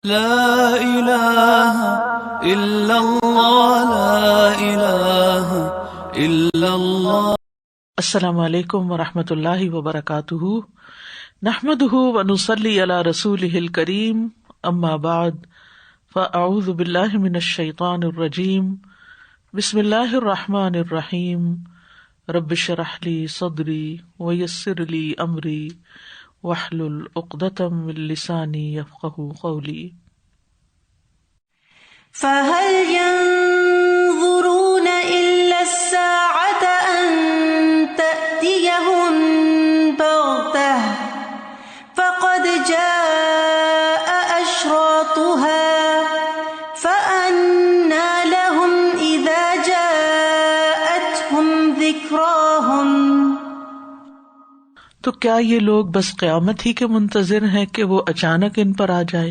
لا الہ الا اللہ لا الہ الا اللہ۔ السلام علیکم ورحمۃ اللہ وبرکاتہ، نحمدہ ونصلی علی رسولہ الکریم، اما بعد فاعوذ باللہ من الشیطان الرجیم، بسم اللہ الرحمن الرحیم، رب اشرح لی صدری ویسر لی امری واحلل عقدۃ من لسانی یفقہوا قولی۔ فَهَلْ يَنظُرُونَ إِلَّا السَّاعَةَ أَن تَأْتِيَهُم بَغْتَةً فَقَدْ جَاءَ أَشْرَاطُهَا فَأَنَّىٰ لَهُمْ إِذَا جَاءَتْهُمْ ذِكْرَاهُمْ۔ تو کیا یہ لوگ بس قیامت ہی کے منتظر ہیں کہ وہ اچانک ان پر آ جائے؟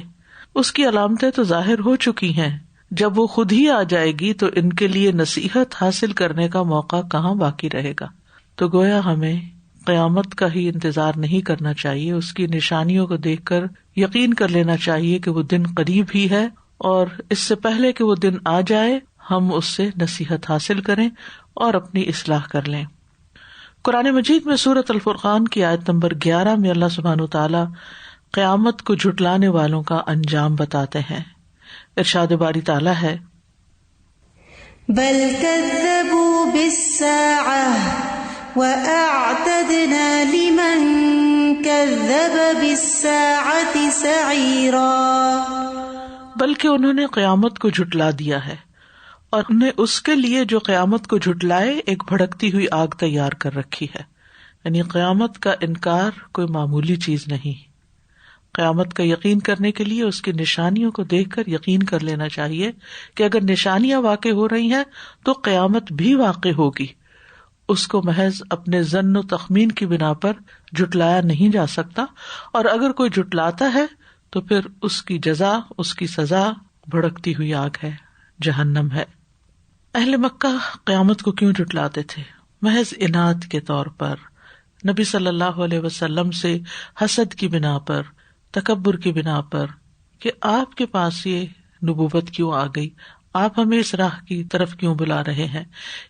اس کی علامتیں تو ظاہر ہو چکی ہیں، جب وہ خود ہی آ جائے گی تو ان کے لیے نصیحت حاصل کرنے کا موقع کہاں باقی رہے گا۔ تو گویا ہمیں قیامت کا ہی انتظار نہیں کرنا چاہیے، اس کی نشانیوں کو دیکھ کر یقین کر لینا چاہیے کہ وہ دن قریب ہی ہے، اور اس سے پہلے کہ وہ دن آ جائے ہم اس سے نصیحت حاصل کریں اور اپنی اصلاح کر لیں۔ قرآن مجید میں سورۃ الفرقان کی آیت نمبر 11 میں اللہ سبحانہ وتعالی قیامت کو جھٹلانے والوں کا انجام بتاتے ہیں۔ ارشاد باری تعالیٰ ہے، بل كذبوا بالساعة وأعتدنا لمن كذب بالساعة سعيرا۔ بلکہ انہوں نے قیامت کو جھٹلا دیا ہے اور انہیں اس کے لیے جو قیامت کو جھٹلائے ایک بھڑکتی ہوئی آگ تیار کر رکھی ہے۔ یعنی قیامت کا انکار کوئی معمولی چیز نہیں۔ قیامت کا یقین کرنے کے لیے اس کی نشانیوں کو دیکھ کر یقین کر لینا چاہیے کہ اگر نشانیاں واقع ہو رہی ہیں تو قیامت بھی واقع ہوگی۔ اس کو محض اپنے ظن و تخمین کی بنا پر جھٹلایا نہیں جا سکتا، اور اگر کوئی جھٹلاتا ہے تو پھر اس کی جزا، اس کی سزا بھڑکتی ہوئی آگ ہے، جہنم ہے۔ اہل مکہ قیامت کو کیوں جھٹلاتے تھے؟ محض اناد کے طور پر، نبی صلی اللہ علیہ وسلم سے حسد کی بنا پر، تکبر کی بنا پر کہ آپ کے پاس یہ نبوت کیوں آ گئی، آپ ہمیں اس راہ کی طرف کیوں بلا رہے ہیں،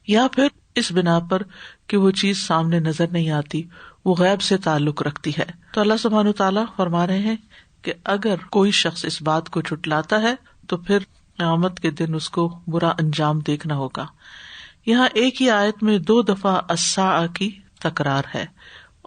یا پھر اس بنا پر کہ وہ چیز سامنے نظر نہیں آتی، وہ غیب سے تعلق رکھتی ہے۔ تو اللہ سبحانہ وتعالیٰ فرما رہے ہیں کہ اگر کوئی شخص اس بات کو جھٹلاتا ہے تو پھر قیامت کے دن اس کو برا انجام دیکھنا ہوگا۔ یہاں ایک ہی آیت میں 2 دفعہ الساعہ کی تکرار ہے،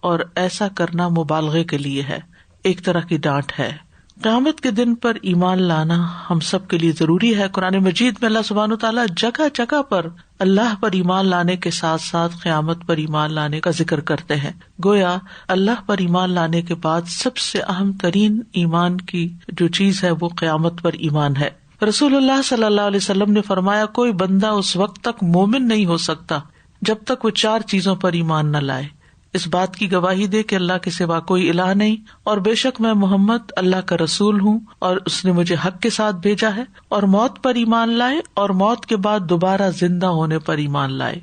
اور ایسا کرنا مبالغے کے لیے ہے، ایک طرح کی ڈانٹ ہے۔ قیامت کے دن پر ایمان لانا ہم سب کے لیے ضروری ہے۔ قرآن مجید میں اللہ سبحانہ وتعالیٰ جگہ جگہ پر اللہ پر ایمان لانے کے ساتھ ساتھ قیامت پر ایمان لانے کا ذکر کرتے ہیں۔ گویا اللہ پر ایمان لانے کے بعد سب سے اہم ترین ایمان کی جو چیز ہے وہ قیامت پر ایمان ہے۔ رسول اللہ صلی اللہ علیہ وسلم نے فرمایا، کوئی بندہ اس وقت تک مومن نہیں ہو سکتا جب تک وہ 4 چیزوں پر ایمان نہ لائے۔ اس بات کی گواہی دے کہ اللہ کے سوا کوئی الہ نہیں، اور بے شک میں محمد اللہ کا رسول ہوں اور اس نے مجھے حق کے ساتھ بھیجا ہے، اور موت پر ایمان لائے، اور موت کے بعد دوبارہ زندہ ہونے پر ایمان لائے،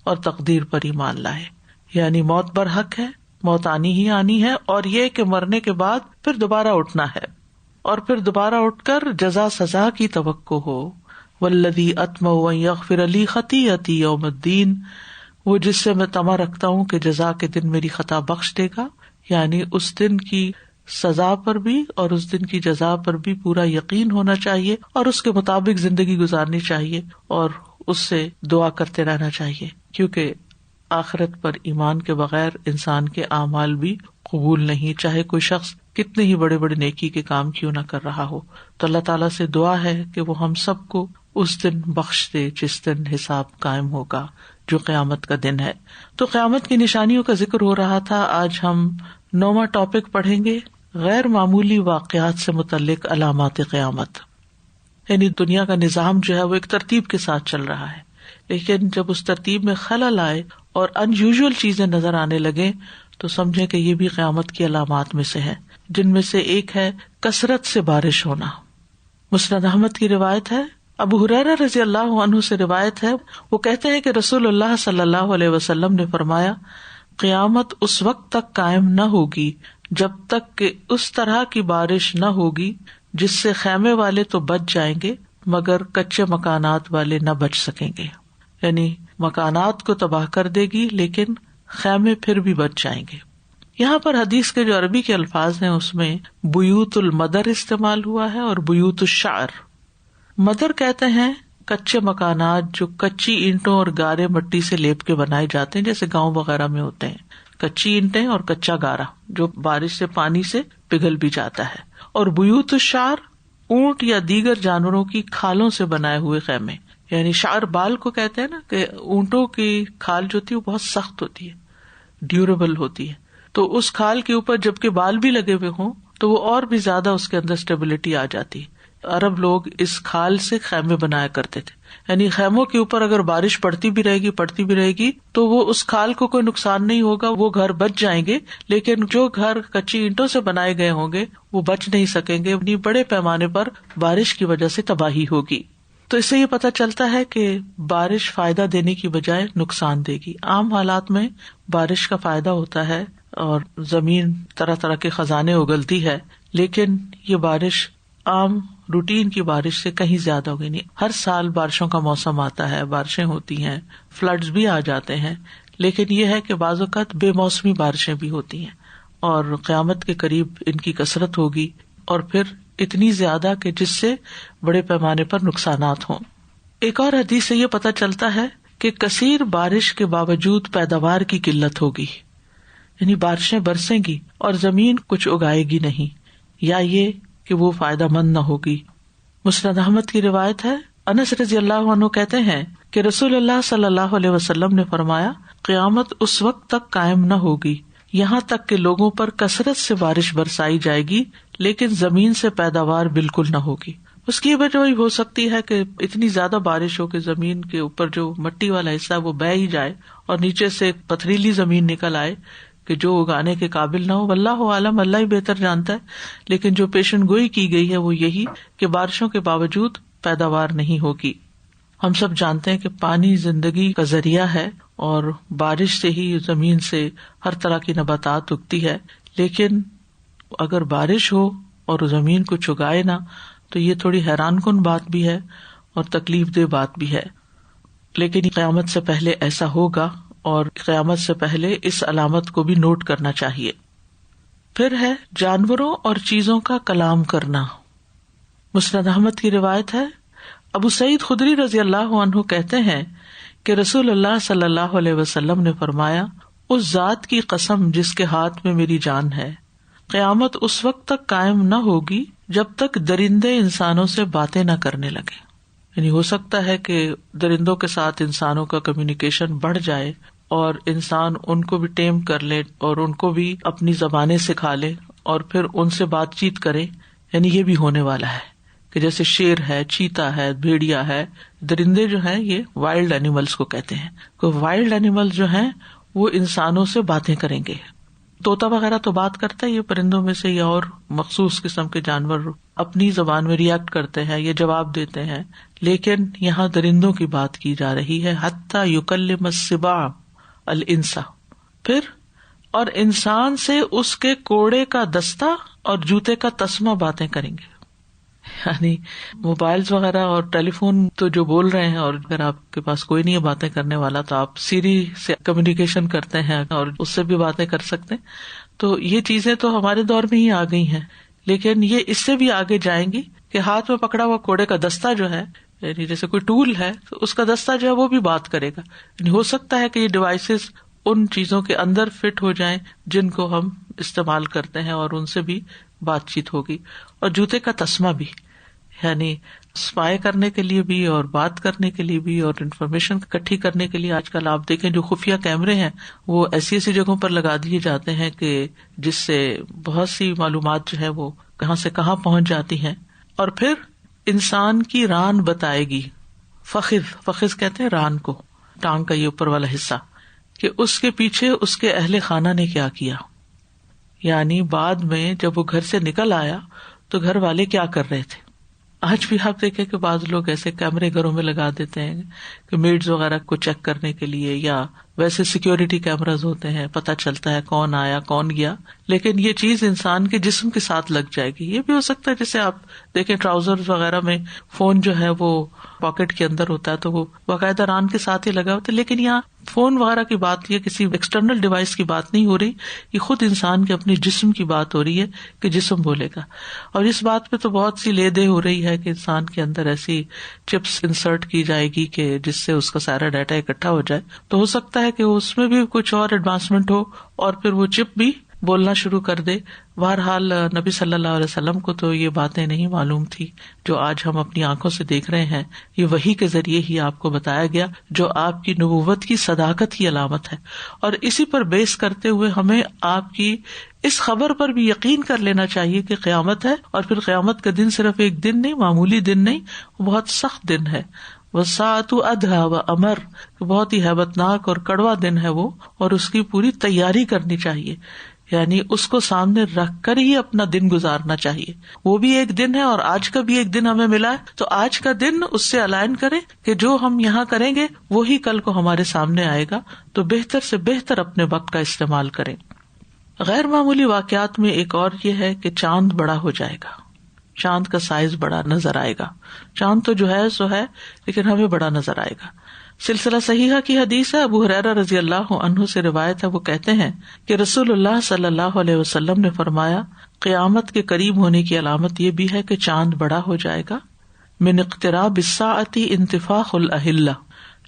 اور تقدیر پر ایمان لائے۔ یعنی موت برحق ہے، موت آنی ہی آنی ہے، اور یہ کہ مرنے کے بعد پھر دوبارہ اٹھنا ہے، اور پھر دوبارہ اٹھ کر جزا سزا کی توقع ہو۔ والذی اطمع ان یغفر لی خطیئتی یوم الدین، وہ جس سے میں طمع رکھتا ہوں کہ جزا کے دن میری خطا بخش دے گا۔ یعنی اس دن کی سزا پر بھی اور اس دن کی جزا پر بھی پورا یقین ہونا چاہیے، اور اس کے مطابق زندگی گزارنی چاہیے، اور اس سے دعا کرتے رہنا چاہیے، کیونکہ آخرت پر ایمان کے بغیر انسان کے اعمال بھی قبول نہیں، چاہے کوئی شخص کتنے ہی بڑے بڑے نیکی کے کام کیوں نہ کر رہا ہو۔ تو اللہ تعالیٰ سے دعا ہے کہ وہ ہم سب کو اس دن بخش دے جس دن حساب قائم ہوگا، جو قیامت کا دن ہے۔ تو قیامت کی نشانیوں کا ذکر ہو رہا تھا۔ آج ہم 9واں ٹاپک پڑھیں گے، غیر معمولی واقعات سے متعلق علامات قیامت۔ یعنی دنیا کا نظام جو ہے وہ ایک ترتیب کے ساتھ چل رہا ہے، لیکن جب اس ترتیب میں خلل آئے اور ان یوزول چیزیں نظر آنے لگیں تو سمجھیں کہ یہ بھی قیامت کی علامات میں سے ہے، جن میں سے ایک ہے کثرت سے بارش ہونا۔ مسند احمد کی روایت ہے، ابو ہریرہ رضی اللہ عنہ سے روایت ہے، وہ کہتے ہیں کہ رسول اللہ صلی اللہ علیہ وسلم نے فرمایا، قیامت اس وقت تک قائم نہ ہوگی جب تک کہ اس طرح کی بارش نہ ہوگی جس سے خیمے والے تو بچ جائیں گے مگر کچے مکانات والے نہ بچ سکیں گے. یعنی مکانات کو تباہ کر دے گی لیکن خیمے پھر بھی بچ جائیں گے. یہاں پر حدیث کے جو عربی کے الفاظ ہیں اس میں بیوت المدر استعمال ہوا ہے اور بیوت الشعر. مدر کہتے ہیں کچے مکانات جو کچی اینٹوں اور گارے مٹی سے لیپ کے بنائے جاتے ہیں, جیسے گاؤں وغیرہ میں ہوتے ہیں, کچی اینٹیں اور کچا گارا جو بارش سے پانی سے پگھل بھی جاتا ہے. اور بیوت الشعر اونٹ یا دیگر جانوروں کی کھالوں سے بنائے ہوئے خیمے. یعنی شعر بال کو کہتے ہیں نا, کہ اونٹوں کی کھال جو ہوتی ہے وہ بہت سخت ہوتی ہے, ڈیوریبل ہوتی ہے, تو اس کھال کے اوپر جبکہ بال بھی لگے ہوئے ہوں تو وہ اور بھی زیادہ اس کے اندر اسٹیبلٹی آ جاتی ہے. عرب لوگ اس کھال سے خیمے بنایا کرتے تھے. یعنی خیموں کے اوپر اگر بارش پڑتی بھی رہے گی تو وہ اس کھال کو کوئی نقصان نہیں ہوگا, وہ گھر بچ جائیں گے. لیکن جو گھر کچی اینٹوں سے بنائے گئے ہوں گے وہ بچ نہیں سکیں گے, اپنی بڑے پیمانے پر بارش کی وجہ سے تباہی ہوگی. تو اس سے یہ پتہ چلتا ہے کہ بارش فائدہ دینے کی بجائے نقصان دے گی. عام حالات میں بارش کا فائدہ ہوتا ہے اور زمین طرح طرح کے خزانے اگلتی ہے, لیکن یہ بارش عام روٹین کی بارش سے کہیں زیادہ ہوگی نہیں. ہر سال بارشوں کا موسم آتا ہے, بارشیں ہوتی ہیں, فلڈز بھی آ جاتے ہیں, لیکن یہ ہے کہ بعض اوقات بے موسمی بارشیں بھی ہوتی ہیں اور قیامت کے قریب ان کی کثرت ہوگی اور پھر اتنی زیادہ کہ جس سے بڑے پیمانے پر نقصانات ہوں. ایک اور حدیث سے یہ پتہ چلتا ہے کہ کثیر بارش کے باوجود پیداوار کی قلت ہوگی. یعنی بارشیں برسیں گی اور زمین کچھ اگائے گی نہیں, یا یہ کہ وہ فائدہ مند نہ ہوگی. مسند احمد کی روایت ہے, انس رضی اللہ عنہ کہتے ہیں کہ رسول اللہ صلی اللہ علیہ وسلم نے فرمایا, قیامت اس وقت تک قائم نہ ہوگی یہاں تک کہ لوگوں پر کثرت سے بارش برسائی جائے گی لیکن زمین سے پیداوار بالکل نہ ہوگی. اس کی وجہ وہی ہو سکتی ہے کہ اتنی زیادہ بارش ہو کہ زمین کے اوپر جو مٹی والا حصہ ہے وہ بہہ ہی جائے اور نیچے سے پتھریلی زمین نکل آئے کہ جو اگانے کے قابل نہ ہو. واللہ عالم, اللہ ہی بہتر جانتا ہے, لیکن جو پیشن گوئی کی گئی ہے وہ یہی کہ بارشوں کے باوجود پیداوار نہیں ہوگی. ہم سب جانتے ہیں کہ پانی زندگی کا ذریعہ ہے اور بارش سے ہی زمین سے ہر طرح کی نباتات اگتی ہے, لیکن اگر بارش ہو اور زمین کچھ اگائے نہ تو یہ تھوڑی حیران کن بات بھی ہے اور تکلیف دہ بات بھی ہے. لیکن قیامت سے پہلے ایسا ہوگا اور قیامت سے پہلے اس علامت کو بھی نوٹ کرنا چاہیے. پھر ہے جانوروں اور چیزوں کا کلام کرنا. مسند احمد کی روایت ہے, ابو سعید خدری رضی اللہ عنہ کہتے ہیں کہ رسول اللہ صلی اللہ علیہ وسلم نے فرمایا, اس ذات کی قسم جس کے ہاتھ میں میری جان ہے, قیامت اس وقت تک قائم نہ ہوگی جب تک درندے انسانوں سے باتیں نہ کرنے لگے. یعنی ہو سکتا ہے کہ درندوں کے ساتھ انسانوں کا کمیونیکیشن بڑھ جائے اور انسان ان کو بھی ٹیم کر لے اور ان کو بھی اپنی زبانیں سکھا لے اور پھر ان سے بات چیت کرے. یعنی یہ بھی ہونے والا ہے کہ جیسے شیر ہے, چیتا ہے, بھیڑیا ہے, درندے جو ہیں یہ وائلڈ اینیملز کو کہتے ہیں, کہ وائلڈ اینیملز جو ہیں وہ انسانوں سے باتیں کریں گے. طوطا وغیرہ تو بات کرتا ہے, یہ پرندوں میں سے یا اور مخصوص قسم کے جانور اپنی زبان میں ریئیکٹ کرتے ہیں, یہ جواب دیتے ہیں, لیکن یہاں درندوں کی بات کی جا رہی ہے. حتی یکلم السباع الانسا. پھر اور انسان سے اس کے کوڑے کا دستہ اور جوتے کا تسمہ باتیں کریں گے. یعنی موبائلز وغیرہ اور ٹیلی فون تو جو بول رہے ہیں, اور اگر آپ کے پاس کوئی نہیں ہے باتیں کرنے والا تو آپ سیری سے کمیونیکیشن کرتے ہیں اور اس سے بھی باتیں کر سکتے ہیں. تو یہ چیزیں تو ہمارے دور میں ہی آ گئی ہیں, لیکن یہ اس سے بھی آگے جائیں گی کہ ہاتھ میں پکڑا ہوا کوڑے کا دستہ جو ہے, یعنی جیسے کوئی ٹول ہے تو اس کا دستہ جو ہے وہ بھی بات کرے گا. یعنی ہو سکتا ہے کہ یہ ڈیوائسز ان چیزوں کے اندر فٹ ہو جائیں جن کو ہم استعمال کرتے ہیں اور ان سے بھی بات چیت ہوگی. اور جوتے کا تسمہ بھی, یعنی اسپائی کرنے کے لیے بھی اور بات کرنے کے لیے بھی اور انفارمیشن اکٹھی کرنے کے لیے. آج کل آپ دیکھیں جو خفیہ کیمرے ہیں وہ ایسی ایسی جگہوں پر لگا دیے جاتے ہیں کہ جس سے بہت سی معلومات جو ہے وہ کہاں سے کہاں پہنچ جاتی ہیں. اور پھر انسان کی ران بتائے گی. فخذ کہتے ہیں ران کو, ٹانگ کا یہ اوپر والا حصہ, کہ اس کے پیچھے اس کے اہل خانہ نے کیا کیا. یعنی بعد میں جب وہ گھر سے نکل آیا تو گھر والے کیا کر رہے تھے. آج بھی آپ دیکھیں کہ بعض لوگ ایسے کیمرے گھروں میں لگا دیتے ہیں کہ میڈز وغیرہ کو چیک کرنے کے لیے یا ویسے سیکیورٹی کیمراز ہوتے ہیں، پتہ چلتا ہے کون آیا کون گیا، لیکن یہ چیز انسان کے جسم کے ساتھ لگ جائے گی. یہ بھی ہو سکتا ہے جیسے آپ دیکھیں ٹراؤزر وغیرہ میں فون جو ہے وہ پاکٹ کے اندر ہوتا ہے تو وہ باقاعدہ ران کے ساتھ ہی لگا ہوتا ہے، لیکن یہاں فون وغیرہ کی بات، یہ کسی ایکسٹرنل ڈیوائس کی بات نہیں ہو رہی، یہ خود انسان کے اپنے جسم کی بات ہو رہی ہے کہ جسم بولے گا. اور اس بات پہ تو بہت سی لے دے ہو رہی ہے کہ انسان کے اندر ایسی چپس انسرٹ کی جائے گی کہ جس سے اس کا سارا ڈیٹا اکٹھا ہو جائے. تو ہو سکتا ہے کہ اس میں بھی کچھ اور ایڈوانسمنٹ ہو اور پھر وہ چپ بھی بولنا شروع کر دے. بہرحال نبی صلی اللہ علیہ وسلم کو تو یہ باتیں نہیں معلوم تھی جو آج ہم اپنی آنکھوں سے دیکھ رہے ہیں. یہ وحی کے ذریعے ہی آپ کو بتایا گیا جو آپ کی نبوت کی صداقت کی علامت ہے. اور اسی پر بیس کرتے ہوئے ہمیں آپ کی اس خبر پر بھی یقین کر لینا چاہیے کہ قیامت ہے، اور پھر قیامت کا دن صرف ایک دن نہیں، معمولی دن نہیں، بہت سخت دن ہے. وَالسَّاعَةُ أَدْهَىٰ وَأَمَرُّ، بہت ہی ہیبت ناک اور کڑوا دن ہے وہ، اور اس کی پوری تیاری کرنی چاہیے. یعنی اس کو سامنے رکھ کر ہی اپنا دن گزارنا چاہیے. وہ بھی ایک دن ہے اور آج کا بھی ایک دن ہمیں ملا ہے، تو آج کا دن اس سے الائن کریں کہ جو ہم یہاں کریں گے وہی کل کو ہمارے سامنے آئے گا. تو بہتر سے بہتر اپنے وقت کا استعمال کریں. غیر معمولی واقعات میں ایک اور یہ ہے کہ چاند بڑا ہو جائے گا، چاند کا سائز بڑا نظر آئے گا. چاند تو جو ہے سو ہے، لیکن ہمیں بڑا نظر آئے گا. سلسلہ صحیحہ کی حدیث ہے، ابو ہریرہ رضی اللہ عنہ سے روایت ہے، وہ کہتے ہیں کہ رسول اللہ صلی اللہ علیہ وسلم نے فرمایا، قیامت کے قریب ہونے کی علامت یہ بھی ہے کہ چاند بڑا ہو جائے گا. من اقتراب الساعۃ انتفاخ الاہلہ،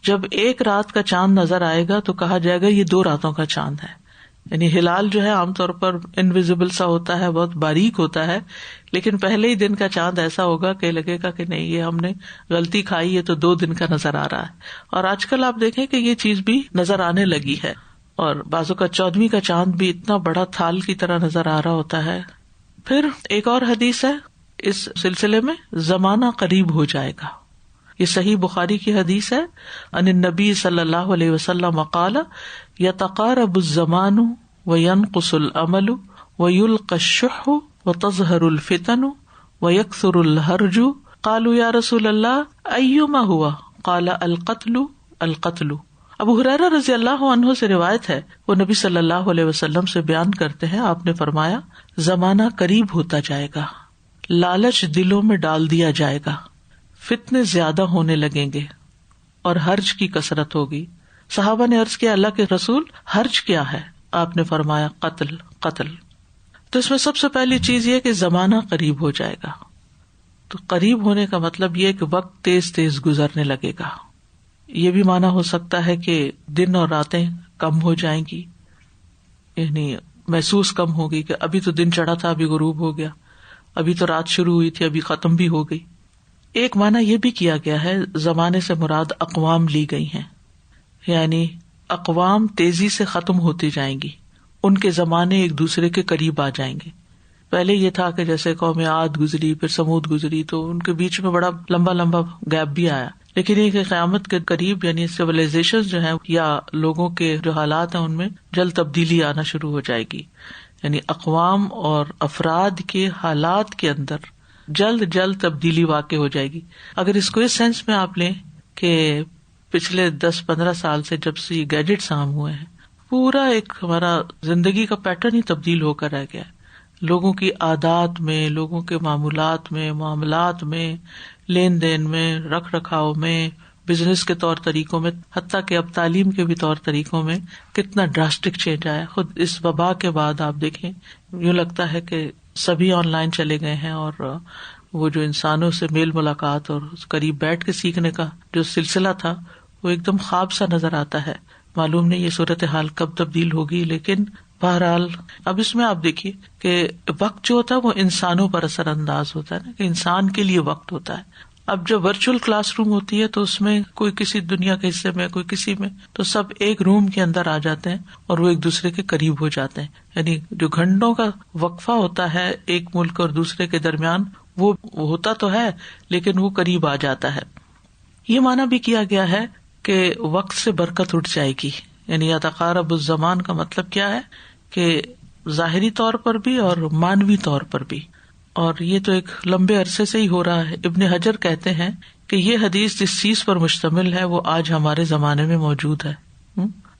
جب ایک رات کا چاند نظر آئے گا تو کہا جائے گا یہ 2 راتوں کا چاند ہے. یعنی ہلال جو ہے عام طور پر انویزیبل سا ہوتا ہے، بہت باریک ہوتا ہے، لیکن پہلے ہی دن کا چاند ایسا ہوگا کہ لگے گا کہ نہیں یہ ہم نے غلطی کھائی ہے، تو 2 دن کا نظر آ رہا ہے. اور آج کل آپ دیکھیں کہ یہ چیز بھی نظر آنے لگی ہے، اور بازو کا 14ویں کا چاند بھی اتنا بڑا تھال کی طرح نظر آ رہا ہوتا ہے. پھر ایک اور حدیث ہے اس سلسلے میں، زمانہ قریب ہو جائے گا. یہ صحیح بخاری کی حدیث ہے، ان النبی صلی اللہ علیہ وسلم قال یتقارب الزمان وینقص العمل ویلقى الشح وتظہر الفتن ویکثر الحرج. قالوا یا رسول اللہ ایما ہوا؟ قال القتل القتل. ابو ہریرہ رضی اللہ عنہ سے روایت ہے، وہ نبی صلی اللہ علیہ وسلم سے بیان کرتے ہیں، آپ نے فرمایا زمانہ قریب ہوتا جائے گا، لالچ دلوں میں ڈال دیا جائے گا، فتنے زیادہ ہونے لگیں گے اور حرج کی کثرت ہوگی. صحابہ نے عرض کیا اللہ کے رسول حرج کیا ہے؟ آپ نے فرمایا قتل قتل. تو اس میں سب سے پہلی چیز یہ کہ زمانہ قریب ہو جائے گا. تو قریب ہونے کا مطلب یہ کہ وقت تیز تیز گزرنے لگے گا. یہ بھی مانا ہو سکتا ہے کہ دن اور راتیں کم ہو جائیں گی، یعنی محسوس کم ہوگی کہ ابھی تو دن چڑھا تھا ابھی غروب ہو گیا، ابھی تو رات شروع ہوئی تھی ابھی ختم بھی ہو گئی. ایک مانا یہ بھی کیا گیا ہے زمانے سے مراد اقوام لی گئی ہیں، یعنی اقوام تیزی سے ختم ہوتی جائیں گی، ان کے زمانے ایک دوسرے کے قریب آ جائیں گے. پہلے یہ تھا کہ جیسے قوم عاد گزری پھر سمود گزری تو ان کے بیچ میں بڑا لمبا لمبا گیپ بھی آیا، لیکن یہ کہ قیامت کے قریب یعنی سویلائزیشن جو ہیں یا لوگوں کے جو حالات ہیں ان میں جلد تبدیلی آنا شروع ہو جائے گی. یعنی اقوام اور افراد کے حالات کے اندر جلد تبدیلی واقع ہو جائے گی. اگر اس کو اس سینس میں آپ لیں کہ پچھلے 10-15 سال سے جب سے یہ گیجٹس عام ہوئے ہیں، پورا ایک ہمارا زندگی کا پیٹرن ہی تبدیل ہو کر رہ گیا ہے. لوگوں کی عادات میں، لوگوں کے معمولات میں، معاملات میں، لین دین میں، رکھ رکھاؤ میں، بزنس کے طور طریقوں میں، حتیٰ کہ اب تعلیم کے بھی طور طریقوں میں کتنا ڈراسٹک چینج آیا. خود اس وبا کے بعد آپ دیکھیں یوں لگتا ہے کہ سبھی آن لائن چلے گئے ہیں، اور وہ جو انسانوں سے میل ملاقات اور قریب بیٹھ کے سیکھنے کا جو سلسلہ تھا وہ ایک دم خواب سا نظر آتا ہے. معلوم نہیں یہ صورتحال کب تبدیل ہوگی، لیکن بہرحال اب اس میں آپ دیکھیے کہ وقت جو ہوتا ہے وہ انسانوں پر اثر انداز ہوتا ہے نا، کہ انسان کے لیے وقت ہوتا ہے. اب جب ورچوئل کلاس روم ہوتی ہے تو اس میں کوئی کسی دنیا کے حصے میں، کوئی کسی میں، تو سب ایک روم کے اندر آ جاتے ہیں اور وہ ایک دوسرے کے قریب ہو جاتے ہیں. یعنی جو گھنٹوں کا وقفہ ہوتا ہے ایک ملک اور دوسرے کے درمیان وہ ہوتا تو ہے لیکن وہ قریب آ جاتا ہے. یہ معنی بھی کیا گیا ہے کہ وقت سے برکت اٹھ جائے گی. یعنی یتقارب الزمان کا مطلب کیا ہے کہ ظاہری طور پر بھی اور مانوی طور پر بھی، اور یہ تو ایک لمبے عرصے سے ہی ہو رہا ہے. ابن حجر کہتے ہیں کہ یہ حدیث جس چیز پر مشتمل ہے وہ آج ہمارے زمانے میں موجود ہے.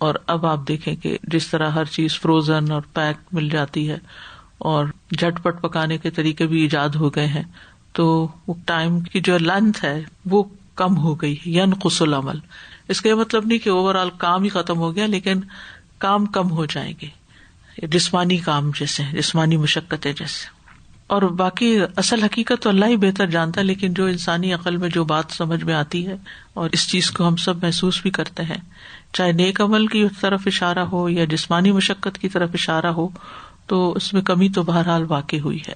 اور اب آپ دیکھیں کہ جس طرح ہر چیز فروزن اور پیک مل جاتی ہے اور جھٹ پٹ پکانے کے طریقے بھی ایجاد ہو گئے ہیں، تو وہ ٹائم کی جو لینتھ ہے وہ کم ہو گئی ہے. ینقص العمل، اس کا یہ مطلب نہیں کہ اوور آل کام ہی ختم ہو گیا، لیکن کام کم ہو جائیں گے، جسمانی کام جیسے، جسمانی مشقتیں جیسے. اور باقی اصل حقیقت تو اللہ ہی بہتر جانتا ہے، لیکن جو انسانی عقل میں جو بات سمجھ میں آتی ہے اور اس چیز کو ہم سب محسوس بھی کرتے ہیں، چاہے نیک عمل کی طرف اشارہ ہو یا جسمانی مشقت کی طرف اشارہ ہو، تو اس میں کمی تو بہرحال واقع ہوئی ہے.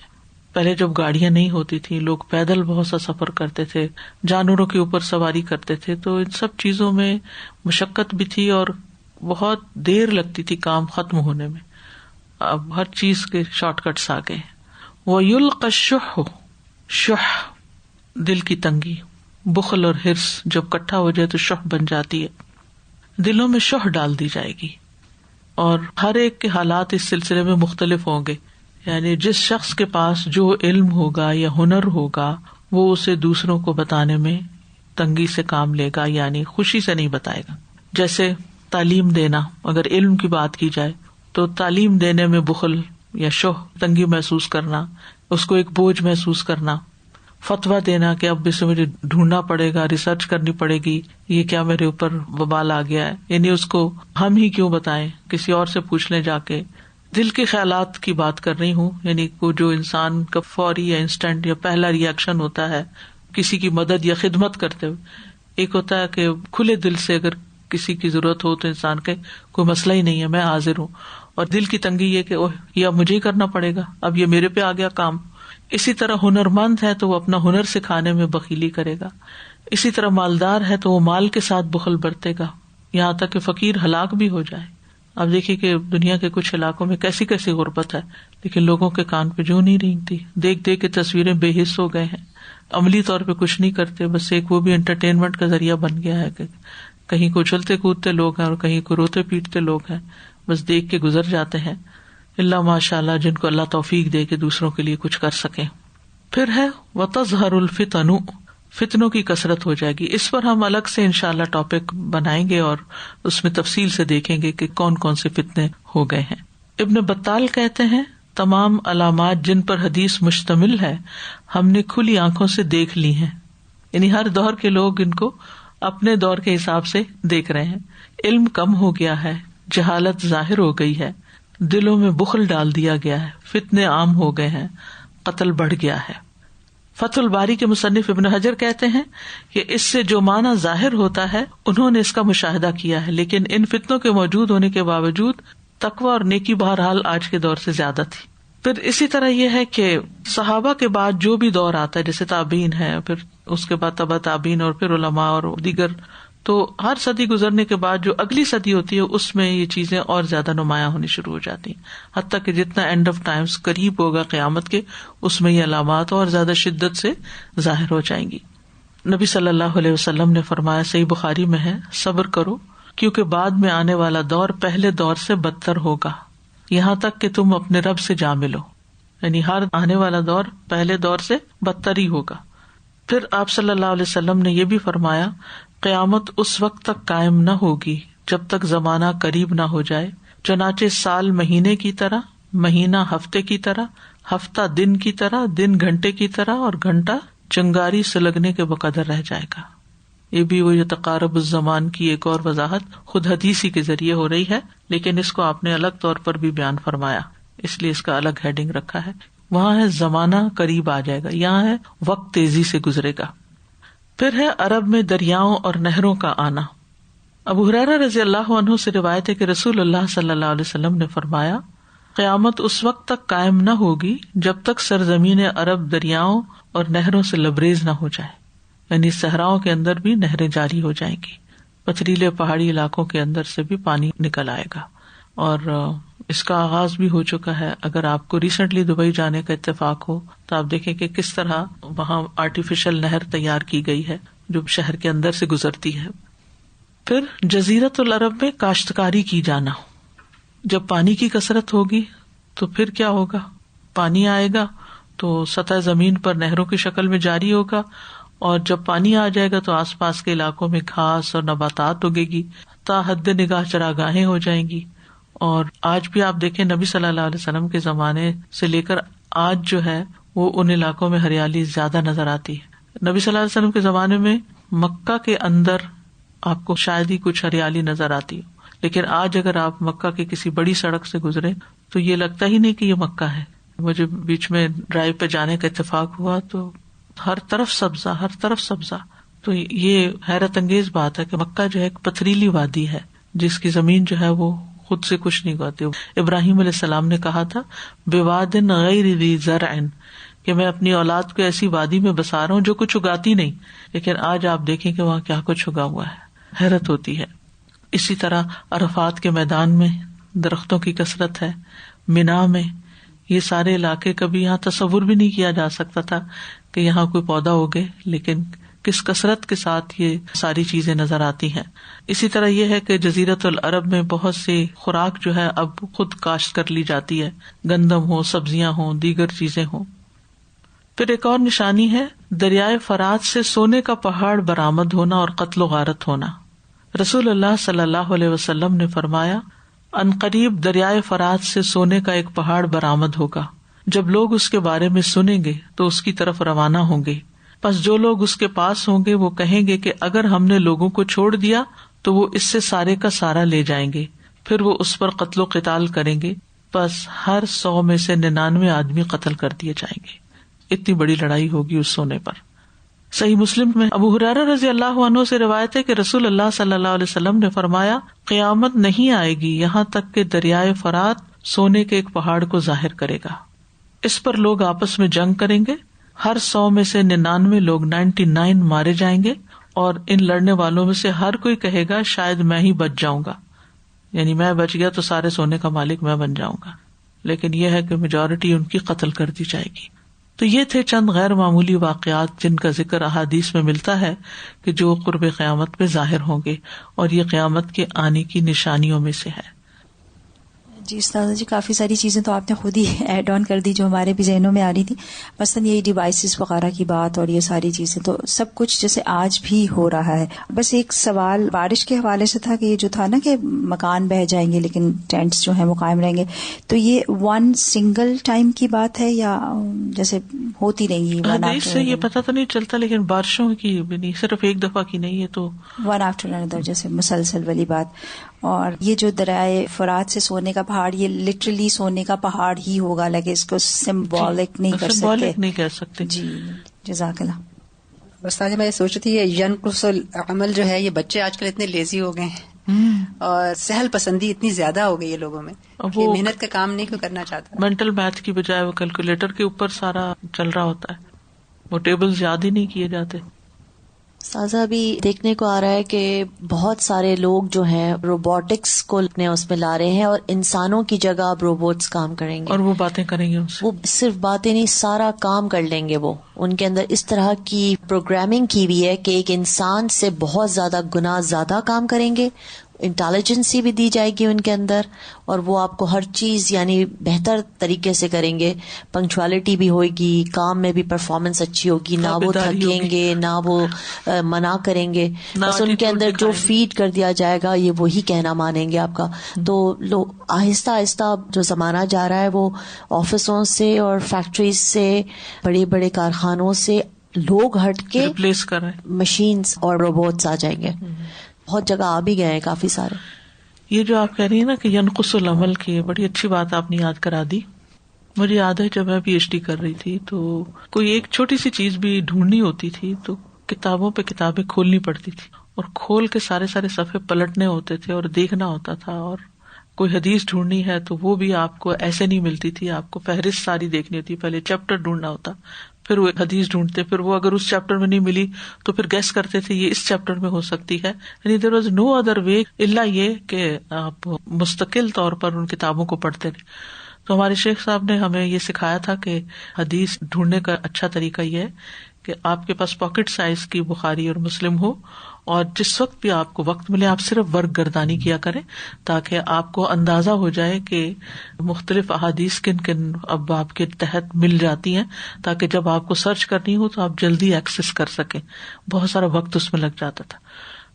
پہلے جب گاڑیاں نہیں ہوتی تھی، لوگ پیدل بہت سا سفر کرتے تھے، جانوروں کے اوپر سواری کرتے تھے، تو ان سب چیزوں میں مشقت بھی تھی اور بہت دیر لگتی تھی کام ختم ہونے میں. اب ہر چیز کے شارٹ کٹس آ گئے. وَيُلْقَى الشُّحُّ، شح دل کی تنگی، بخل اور حرص جب کٹھا ہو جائے تو شح بن جاتی ہے. دلوں میں شح ڈال دی جائے گی اور ہر ایک کے حالات اس سلسلے میں مختلف ہوں گے. یعنی جس شخص کے پاس جو علم ہوگا یا ہنر ہوگا وہ اسے دوسروں کو بتانے میں تنگی سے کام لے گا، یعنی خوشی سے نہیں بتائے گا. جیسے تعلیم دینا، اگر علم کی بات کی جائے تو تعلیم دینے میں بخل یا شح، تنگی محسوس کرنا، اس کو ایک بوجھ محسوس کرنا. فتویٰ دینا کہ اب اسے مجھے ڈھونڈنا پڑے گا، ریسرچ کرنی پڑے گی، یہ کیا میرے اوپر وبال آ گیا ہے، یعنی اس کو ہم ہی کیوں بتائیں، کسی اور سے پوچھ لیں جا کے. دل کے خیالات کی بات کر رہی ہوں، یعنی کو جو انسان کا فوری یا انسٹنٹ یا پہلا ری ایکشن ہوتا ہے کسی کی مدد یا خدمت کرتے ہوئے. ایک ہوتا ہے کہ کھلے دل سے اگر کسی کی ضرورت ہو تو انسان کے کوئی مسئلہ ہی نہیں ہے، میں حاضر ہوں. اور دل کی تنگی یہ کہ یہ اب مجھے ہی کرنا پڑے گا، اب یہ میرے پہ آ گیا کام. اسی طرح ہنرمند ہے تو وہ اپنا ہنر سکھانے میں بخیلی کرے گا. اسی طرح مالدار ہے تو وہ مال کے ساتھ بخل برتے گا، یہاں تک کہ فقیر ہلاک بھی ہو جائے. اب دیکھیے کہ دنیا کے کچھ علاقوں میں کیسی کیسی غربت ہے، لیکن لوگوں کے کان پہ جو نہیں رینگتی. دیکھ دیکھ کے تصویریں بے حس ہو گئے ہیں، عملی طور پہ کچھ نہیں کرتے، بس ایک وہ بھی انٹرٹینمنٹ کا ذریعہ بن گیا ہے کہ کہیں کو اچھلتے کودتے لوگ ہیں اور کہیں کو روتے پیٹتے لوگ ہیں، بس دیکھ کے گزر جاتے ہیں. اللہ ماشاء اللہ جن کو اللہ توفیق دے کہ دوسروں کے لیے کچھ کر سکیں. پھر ہے وَتَظْهَرُ الْفِتَنُ، فتنوں کی کثرت ہو جائے گی. اس پر ہم الگ سے انشاءاللہ ٹاپک بنائیں گے اور اس میں تفصیل سے دیکھیں گے کہ کون کون سے فتنے ہو گئے ہیں. ابن بطال کہتے ہیں تمام علامات جن پر حدیث مشتمل ہے ہم نے کھلی آنکھوں سے دیکھ لی ہیں. یعنی ہر دور کے لوگ ان کو اپنے دور کے حساب سے دیکھ رہے ہیں. علم کم ہو گیا ہے، جہالت ظاہر ہو گئی ہے، دلوں میں بخل ڈال دیا گیا ہے، فتنے عام ہو گئے ہیں، قتل بڑھ گیا ہے. فتح الباری کے مصنف ابن حجر کہتے ہیں کہ اس سے جو معنی ظاہر ہوتا ہے انہوں نے اس کا مشاہدہ کیا ہے، لیکن ان فتنوں کے موجود ہونے کے باوجود تقویٰ اور نیکی بہرحال آج کے دور سے زیادہ تھی. پھر اسی طرح یہ ہے کہ صحابہ کے بعد جو بھی دور آتا ہے، جیسے تابعین ہے، پھر اس کے بعد تبع تابعین اور پھر علماء اور دیگر، تو ہر صدی گزرنے کے بعد جو اگلی صدی ہوتی ہے اس میں یہ چیزیں اور زیادہ نمایاں ہونی شروع ہو جاتی ہیں، حتیٰ کہ جتنا اینڈ آف ٹائمز قریب ہوگا قیامت کے اس میں یہ علامات اور زیادہ شدت سے ظاہر ہو جائیں گی. نبی صلی اللہ علیہ وسلم نے فرمایا، صحیح بخاری میں ہے، صبر کرو کیونکہ بعد میں آنے والا دور پہلے دور سے بدتر ہوگا یہاں تک کہ تم اپنے رب سے جا ملو. یعنی ہر آنے والا دور پہلے دور سے بدتر ہی ہوگا. پھر آپ صلی اللہ علیہ وسلم نے یہ بھی فرمایا، قیامت اس وقت تک قائم نہ ہوگی جب تک زمانہ قریب نہ ہو جائے، چنانچہ سال مہینے کی طرح، مہینہ ہفتے کی طرح، ہفتہ دن کی طرح، دن گھنٹے کی طرح اور گھنٹہ چنگاری سلگنے کے بقدر رہ جائے گا. یہ بھی وہ تقارب الزمان کی ایک اور وضاحت خود حدیثی کے ذریعے ہو رہی ہے، لیکن اس کو آپ نے الگ طور پر بھی بیان فرمایا، اس لیے اس کا الگ ہیڈنگ رکھا ہے. وہاں ہے زمانہ قریب آ جائے گا، یہاں ہے وقت تیزی سے گزرے گا. پھر ہے عرب میں دریاؤں اور نہروں کا آنا. ابو ہریرہ رضی اللہ عنہ سے روایت ہے کہ رسول اللہ صلی اللہ علیہ وسلم نے فرمایا، قیامت اس وقت تک قائم نہ ہوگی جب تک سرزمین عرب دریاؤں اور نہروں سے لبریز نہ ہو جائے. یعنی صحراؤں کے اندر بھی نہریں جاری ہو جائیں گی، پتھریلے پہاڑی علاقوں کے اندر سے بھی پانی نکل آئے گا. اور اس کا آغاز بھی ہو چکا ہے. اگر آپ کو ریسنٹلی دبئی جانے کا اتفاق ہو تو آپ دیکھیں کہ کس طرح وہاں آرٹیفیشل نہر تیار کی گئی ہے جو شہر کے اندر سے گزرتی ہے. پھر جزیرت العرب میں کاشتکاری کی جانا. جب پانی کی کثرت ہوگی تو پھر کیا ہوگا، پانی آئے گا تو سطح زمین پر نہروں کی شکل میں جاری ہوگا اور جب پانی آ جائے گا تو آس پاس کے علاقوں میں گھاس اور نباتات اگے گی، تا حد نگاہ چراگاہیں ہو جائیں گی. اور آج بھی آپ دیکھیں نبی صلی اللہ علیہ وسلم کے زمانے سے لے کر آج جو ہے وہ ان علاقوں میں ہریالی زیادہ نظر آتی ہے. نبی صلی اللہ علیہ وسلم کے زمانے میں مکہ کے اندر آپ کو شاید ہی کچھ ہریالی نظر آتی ہو، لیکن آج اگر آپ مکہ کے کسی بڑی سڑک سے گزرے تو یہ لگتا ہی نہیں کہ یہ مکہ ہے. مجھے بیچ میں ڈرائیو پہ جانے کا اتفاق ہوا تو ہر طرف سبزہ، ہر طرف سبزہ. تو یہ حیرت انگیز بات ہے کہ مکہ جو ہے ایک پتھریلی وادی ہے جس کی زمین جو ہے وہ خود سے کچھ نہیں اگاتی. ابراہیم علیہ السلام نے کہا تھا بواد غیر ذی زرع، کہ میں اپنی اولاد کو ایسی وادی میں بسا رہا ہوں جو کچھ اگاتی نہیں، لیکن آج آپ دیکھیں کہ وہاں کیا کچھ اگا ہوا ہے، حیرت ہوتی ہے. اسی طرح عرفات کے میدان میں درختوں کی کثرت ہے، مینا میں یہ سارے علاقے کبھی یہاں تصور بھی نہیں کیا جا سکتا تھا کہ یہاں کوئی پودا ہوگے، لیکن کس کثرت کے ساتھ یہ ساری چیزیں نظر آتی ہیں. اسی طرح یہ ہے کہ جزیرت العرب میں بہت سی خوراک جو ہے اب خود کاشت کر لی جاتی ہے، گندم ہو، سبزیاں ہوں، دیگر چیزیں ہوں. پھر ایک اور نشانی ہے دریائے فرات سے سونے کا پہاڑ برآمد ہونا اور قتل و غارت ہونا. رسول اللہ صلی اللہ علیہ وسلم نے فرمایا عنقریب دریائے فرات سے سونے کا ایک پہاڑ برآمد ہوگا. جب لوگ اس کے بارے میں سنیں گے تو اس کی طرف روانہ ہوں گے. پس جو لوگ اس کے پاس ہوں گے وہ کہیں گے کہ اگر ہم نے لوگوں کو چھوڑ دیا تو وہ اس سے سارے کا سارا لے جائیں گے. پھر وہ اس پر قتل و قتال کریں گے، پس ہر 100 میں سے 99 آدمی قتل کر دیے جائیں گے. اتنی بڑی لڑائی ہوگی اس سونے پر. صحیح مسلم میں ابو ہریرہ رضی اللہ عنہ سے روایت ہے کہ رسول اللہ صلی اللہ علیہ وسلم نے فرمایا قیامت نہیں آئے گی یہاں تک کہ دریائے فرات سونے کے ایک پہاڑ کو ظاہر کرے گا. اس پر لوگ آپس میں جنگ کریں گے، ہر 100 میں سے 99 لوگ 99 مارے جائیں گے، اور ان لڑنے والوں میں سے ہر کوئی کہے گا شاید میں ہی بچ جاؤں گا، یعنی میں بچ گیا تو سارے سونے کا مالک میں بن جاؤں گا. لیکن یہ ہے کہ میجورٹی ان کی قتل کر دی جائے گی. تو یہ تھے چند غیر معمولی واقعات جن کا ذکر احادیث میں ملتا ہے کہ جو قرب قیامت میں ظاہر ہوں گے، اور یہ قیامت کے آنے کی نشانیوں میں سے ہے. جی استاذہ جی، کافی ساری چیزیں تو آپ نے خود ہی ایڈ آن کر دی جو ہمارے بھی ذہنوں میں آ رہی تھی. مثلاً یہی ڈیوائسز وغیرہ کی بات اور یہ ساری چیزیں تو سب کچھ جیسے آج بھی ہو رہا ہے. بس ایک سوال بارش کے حوالے سے تھا کہ یہ جو تھا نا کہ مکان بہہ جائیں گے لیکن ٹینٹس جو ہیں وہ قائم رہیں گے، تو یہ ون سنگل ٹائم کی بات ہے یا جیسے ہوتی رہیں گی؟ حدیث سے یہ پتہ تو نہیں چلتا، لیکن بارشوں کی بھی نہیں، صرف ایک دفعہ کی نہیں ہے، تو ون آفٹر اندر جیسے مسلسل والی بات. اور یہ جو دریائے فرات سے سونے کا پہاڑ، یہ لٹرلی سونے کا پہاڑ ہی ہوگا، لیکن اس کو سمبولک نہیں کر سکتے. سمبولک نہیں کہہ سکتے. جی جزاک اللہ. بس آج میں یہ سوچ رہی تھی یہ ینقص العمل جو ہے، یہ بچے آج کل اتنے لیزی ہو گئے ہیں اور سہل پسندی اتنی زیادہ ہو گئی ہے لوگوں میں کہ محنت کا کام نہیں کوئی کرنا چاہتا. مینٹل میتھ کی بجائے وہ کیلکولیٹر کے اوپر سارا چل رہا ہوتا ہے، وہ ٹیبلز یاد ہی نہیں کیے جاتے. سازا ابھی دیکھنے کو آ رہا ہے کہ بہت سارے لوگ جو ہیں روبوٹکس کو اپنے اس میں لا رہے ہیں، اور انسانوں کی جگہ اب روبوٹس کام کریں گے، اور وہ باتیں کریں گے ان سے. وہ صرف باتیں نہیں، سارا کام کر لیں گے. وہ ان کے اندر اس طرح کی پروگرامنگ کی ہوئی ہے کہ ایک انسان سے بہت زیادہ گنا زیادہ کام کریں گے. انٹیلیجنسی بھی دی جائے گی ان کے اندر، اور وہ آپ کو ہر چیز یعنی بہتر طریقے سے کریں گے. پنکچوالٹی بھی ہوئے گی، کام میں بھی پرفارمنس اچھی ہوگی، نہ وہ تھکیں گے نہ وہ منع کریں گے. بس ان کے اندر جو فیڈ کر دیا جائے گا یہ وہی کہنا مانیں گے آپ کا. تو لوگ آہستہ آہستہ جو زمانہ جا رہا ہے وہ آفسوں سے اور فیکٹریز سے، بڑے بڑے کارخانوں سے لوگ ہٹ کے ریپلیس کر رہے ہیں، مشینز اور روبوٹس آ جائیں گے. بہت جگہ آ بھی گئے ہیں کافی سارے. یہ جو آپ کہہ رہی ہیں نا کہ ینقص العمل کی، بڑی اچھی بات آپ نے یاد کرا دی. مجھے یاد ہے جب میں پی ایچ ڈی کر رہی تھی تو کوئی ایک چھوٹی سی چیز بھی ڈھونڈنی ہوتی تھی تو کتابوں پہ کتابیں کھولنی پڑتی تھی، اور کھول کے سارے صفحے پلٹنے ہوتے تھے اور دیکھنا ہوتا تھا. اور کوئی حدیث ڈھونڈنی ہے تو وہ بھی آپ کو ایسے نہیں ملتی تھی، آپ کو فہرست ساری دیکھنی ہوتی، پہلے چیپٹر ڈھونڈنا ہوتا، پھر وہ حدیث ڈھونڈتے، پھر وہ اگر اس چیپٹر میں نہیں ملی تو پھر گیس کرتے تھے یہ اس چیپٹر میں ہو سکتی ہے. یعنی there was no other way الا یہ کہ آپ مستقل طور پر ان کتابوں کو پڑھتے رہے. تو ہمارے شیخ صاحب نے ہمیں یہ سکھایا تھا کہ حدیث ڈھونڈنے کا اچھا طریقہ یہ ہے کہ آپ کے پاس پاکٹ سائز کی بخاری اور مسلم ہو، اور جس وقت بھی آپ کو وقت ملے آپ صرف ورق گردانی کیا کریں تاکہ آپ کو اندازہ ہو جائے کہ مختلف احادیث کن کن ابواب کے تحت مل جاتی ہیں، تاکہ جب آپ کو سرچ کرنی ہو تو آپ جلدی ایکسس کر سکیں. بہت سارا وقت اس میں لگ جاتا تھا.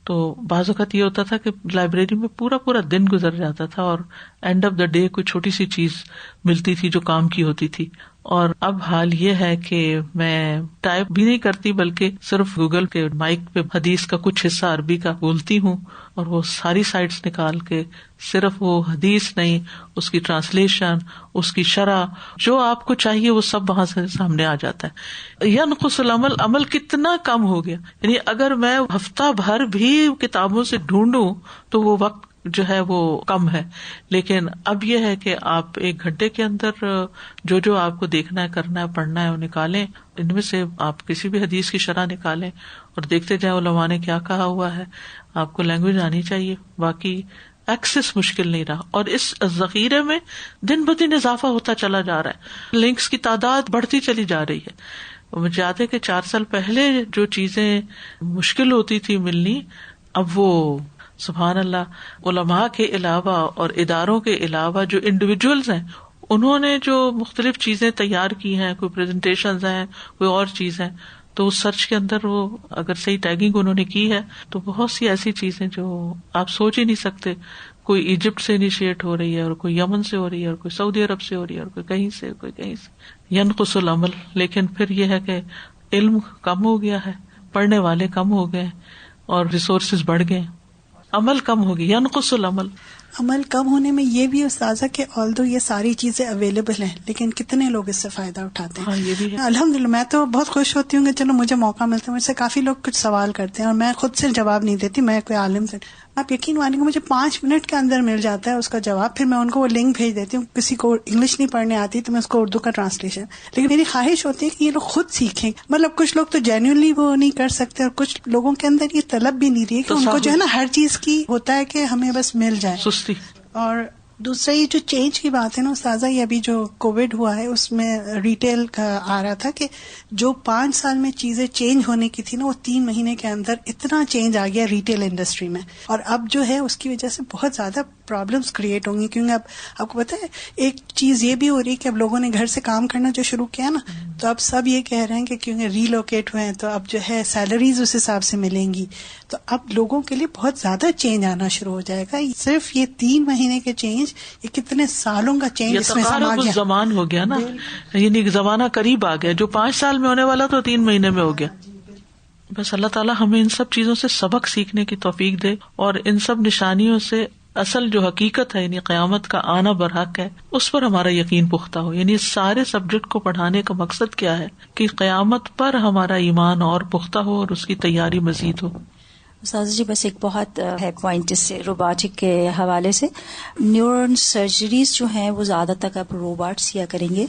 تو بعض اوقات یہ ہوتا تھا کہ لائبریری میں پورا دن گزر جاتا تھا اور اینڈ آف دا ڈے کوئی چھوٹی سی چیز ملتی تھی جو کام کی ہوتی تھی. اور اب حال یہ ہے کہ میں ٹائپ بھی نہیں کرتی بلکہ صرف گوگل کے مائک پہ حدیث کا کچھ حصہ عربی کا بولتی ہوں اور وہ ساری سائٹس نکال کے صرف وہ حدیث نہیں، اس کی ٹرانسلیشن، اس کی شرح، جو آپ کو چاہیے وہ سب وہاں سے سامنے آ جاتا ہے. ینقص العمل، عمل کتنا کم ہو گیا. یعنی اگر میں ہفتہ بھر بھی کتابوں سے ڈھونڈوں تو وہ وقت جو ہے وہ کم ہے. لیکن اب یہ ہے کہ آپ 1 گھنٹے کے اندر جو آپ کو دیکھنا ہے، کرنا ہے، پڑھنا ہے وہ نکالیں. ان میں سے آپ کسی بھی حدیث کی شرح نکالیں اور دیکھتے جائیں علماء نے کیا کہا ہوا ہے. آپ کو لینگویج آنی چاہیے. باقی ایکسس مشکل نہیں رہا، اور اس ذخیرے میں دن بدن اضافہ ہوتا چلا جا رہا ہے. لنکس کی تعداد بڑھتی چلی جا رہی ہے. مجھے یاد ہے کہ 4 سال پہلے جو چیزیں مشکل ہوتی تھی ملنی، اب وہ سبحان اللہ علماء کے علاوہ اور اداروں کے علاوہ جو انڈیویجولز ہیں انہوں نے جو مختلف چیزیں تیار کی ہیں، کوئی پریزنٹیشنز ہیں، کوئی اور چیز ہیں، تو اس سرچ کے اندر وہ اگر صحیح ٹیگنگ انہوں نے کی ہے تو بہت سی ایسی چیزیں جو آپ سوچ ہی نہیں سکتے. کوئی ایجپٹ سے انیشیٹ ہو رہی ہے، اور کوئی یمن سے ہو رہی ہے، اور کوئی سعودی عرب سے ہو رہی ہے، اور کوئی کہیں سے، کوئی کہیں سے. ینقص العمل. لیکن پھر یہ ہے کہ علم کم ہو گیا ہے، پڑھنے والے کم ہو گئے اور ریسورسز بڑھ گئے، عمل کم ہو گیا. ینقص العمل. عمل کم ہونے میں یہ بھی استاذہ کہ آلدو یہ ساری چیزیں اویلیبل ہیں لیکن کتنے لوگ اس سے فائدہ اٹھاتے ہیں. یہ بھی ہے. الحمدللہ میں تو بہت خوش ہوتی ہوں کہ چلو مجھے موقع ملتا ہے. مجھ سے کافی لوگ کچھ سوال کرتے ہیں اور میں خود سے جواب نہیں دیتی، میں کوئی عالم سے، آپ یقین مانیں گے مجھے 5 منٹ کے اندر مل جاتا ہے اس کا جواب. پھر میں ان کو وہ لنک بھیج دیتی ہوں. کسی کو انگلش نہیں پڑھنے آتی تو میں اس کو اردو کا ٹرانسلیشن. لیکن میری خواہش ہوتی ہے کہ یہ لوگ خود سیکھیں. مطلب کچھ لوگ تو جینوئنلی وہ نہیں کر سکتے اور کچھ لوگوں کے اندر یہ طلب بھی نہیں رہی کہ ان کو جو ہے نا ہر چیز کی ہوتا ہے کہ ہمیں بس مل جائے. سستی. اور دوسرا یہ جو چینج کی بات ہے نا استاذہ، یہ ابھی جو کووڈ ہوا ہے اس میں ریٹیل کا آ رہا تھا کہ جو 5 سال میں چیزیں چینج ہونے کی تھی نا وہ 3 مہینے کے اندر اتنا چینج آ گیا ریٹیل انڈسٹری میں. اور اب جو ہے اس کی وجہ سے بہت زیادہ پرابلمس کریٹ ہوں گی، کیونکہ اب آپ کو پتا ہے ایک چیز یہ بھی ہو رہی ہے کہ اب لوگوں نے گھر سے کام کرنا جو شروع کیا نا، تو اب سب یہ کہہ رہے ہیں کہ کیونکہ ریلوکیٹ ہوئے ہیں تو اب جو ہے سیلریز اس حساب سے ملیں گی، تو اب لوگوں کے لیے بہت زیادہ چینج آنا شروع ہو جائے گا. صرف یہ 3 مہینے کے چینج، یہ کتنے سالوں کا چینج اس میں سما گیا. زمان ہو گیا نا، یعنی زمانہ قریب آ گیا. جو 5 سال میں ہونے والا تو 3 مہینے میں ہو گیا. بس اللہ تعالیٰ ہمیں ان سب چیزوں سے سبق سیکھنے کی توفیق دے، اور ان سب نشانیوں سے اصل جو حقیقت ہے یعنی قیامت کا آنا برحق ہے اس پر ہمارا یقین پختہ ہو. یعنی سارے سبجیکٹ کو پڑھانے کا مقصد کیا ہے کہ قیامت پر ہمارا ایمان اور پختہ ہو اور اس کی تیاری مزید ہو. استاذ جی بس ایک بہت ہے پوائنٹ اس سے روبوٹک کے حوالے سے. نیورون سرجریز جو ہیں وہ زیادہ تک اب روبوٹس کیا کریں گے.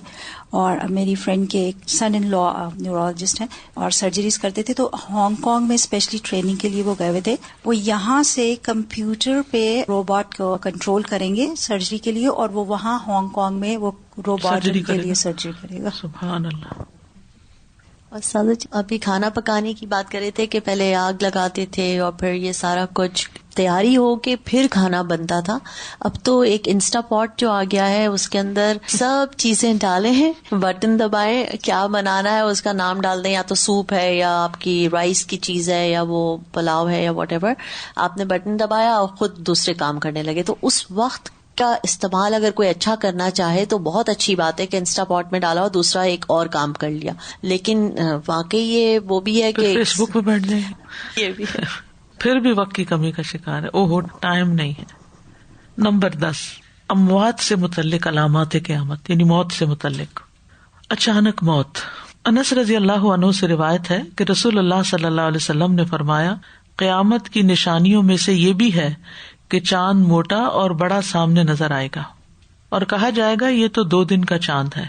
اور میری فرینڈ کے ایک سن ان لا نیورولوجسٹ ہیں اور سرجریز کرتے تھے، تو ہانگ کانگ میں اسپیشلی ٹریننگ کے لیے وہ گئے ہوئے تھے. وہ یہاں سے کمپیوٹر پہ روبوٹ کو کنٹرول کریں گے سرجری کے لیے، اور وہ وہاں ہانگ کانگ میں وہ روبوٹ کے لیے سرجری کرے گا. سبحان اللہ. اور سادہ ابھی کھانا پکانے کی بات کر رہے تھے کہ پہلے آگ لگاتے تھے اور پھر یہ سارا کچھ تیاری ہو کے پھر کھانا بنتا تھا. اب تو ایک انسٹا پاٹ جو آ گیا ہے اس کے اندر سب چیزیں ڈالے ہیں، بٹن دبائے کیا بنانا ہے اس کا نام ڈال دیں، یا تو سوپ ہے یا آپ کی رائس کی چیز ہے یا وہ پلاؤ ہے یا واٹ ایور، آپ نے بٹن دبایا اور خود دوسرے کام کرنے لگے. تو اس وقت کا استعمال اگر کوئی اچھا کرنا چاہے تو بہت اچھی بات ہے کہ انسٹا پاٹ میں ڈالا اور دوسرا ایک اور کام کر لیا. لیکن واقعی یہ وہ بھی ہے کہ فیس بک پہ بیٹھ جائیں یہ بھی ہے، پھر بھی وقت کی کمی کا شکار ہے. اوہ ٹائم نہیں ہے. نمبر 10 اموات سے متعلق علامات قیامت، یعنی موت سے متعلق. اچانک موت. انس رضی اللہ عنہ سے روایت ہے کہ رسول اللہ صلی اللہ علیہ وسلم نے فرمایا قیامت کی نشانیوں میں سے یہ بھی ہے کہ چاند موٹا اور بڑا سامنے نظر آئے گا اور کہا جائے گا یہ تو 2 دن کا چاند ہے،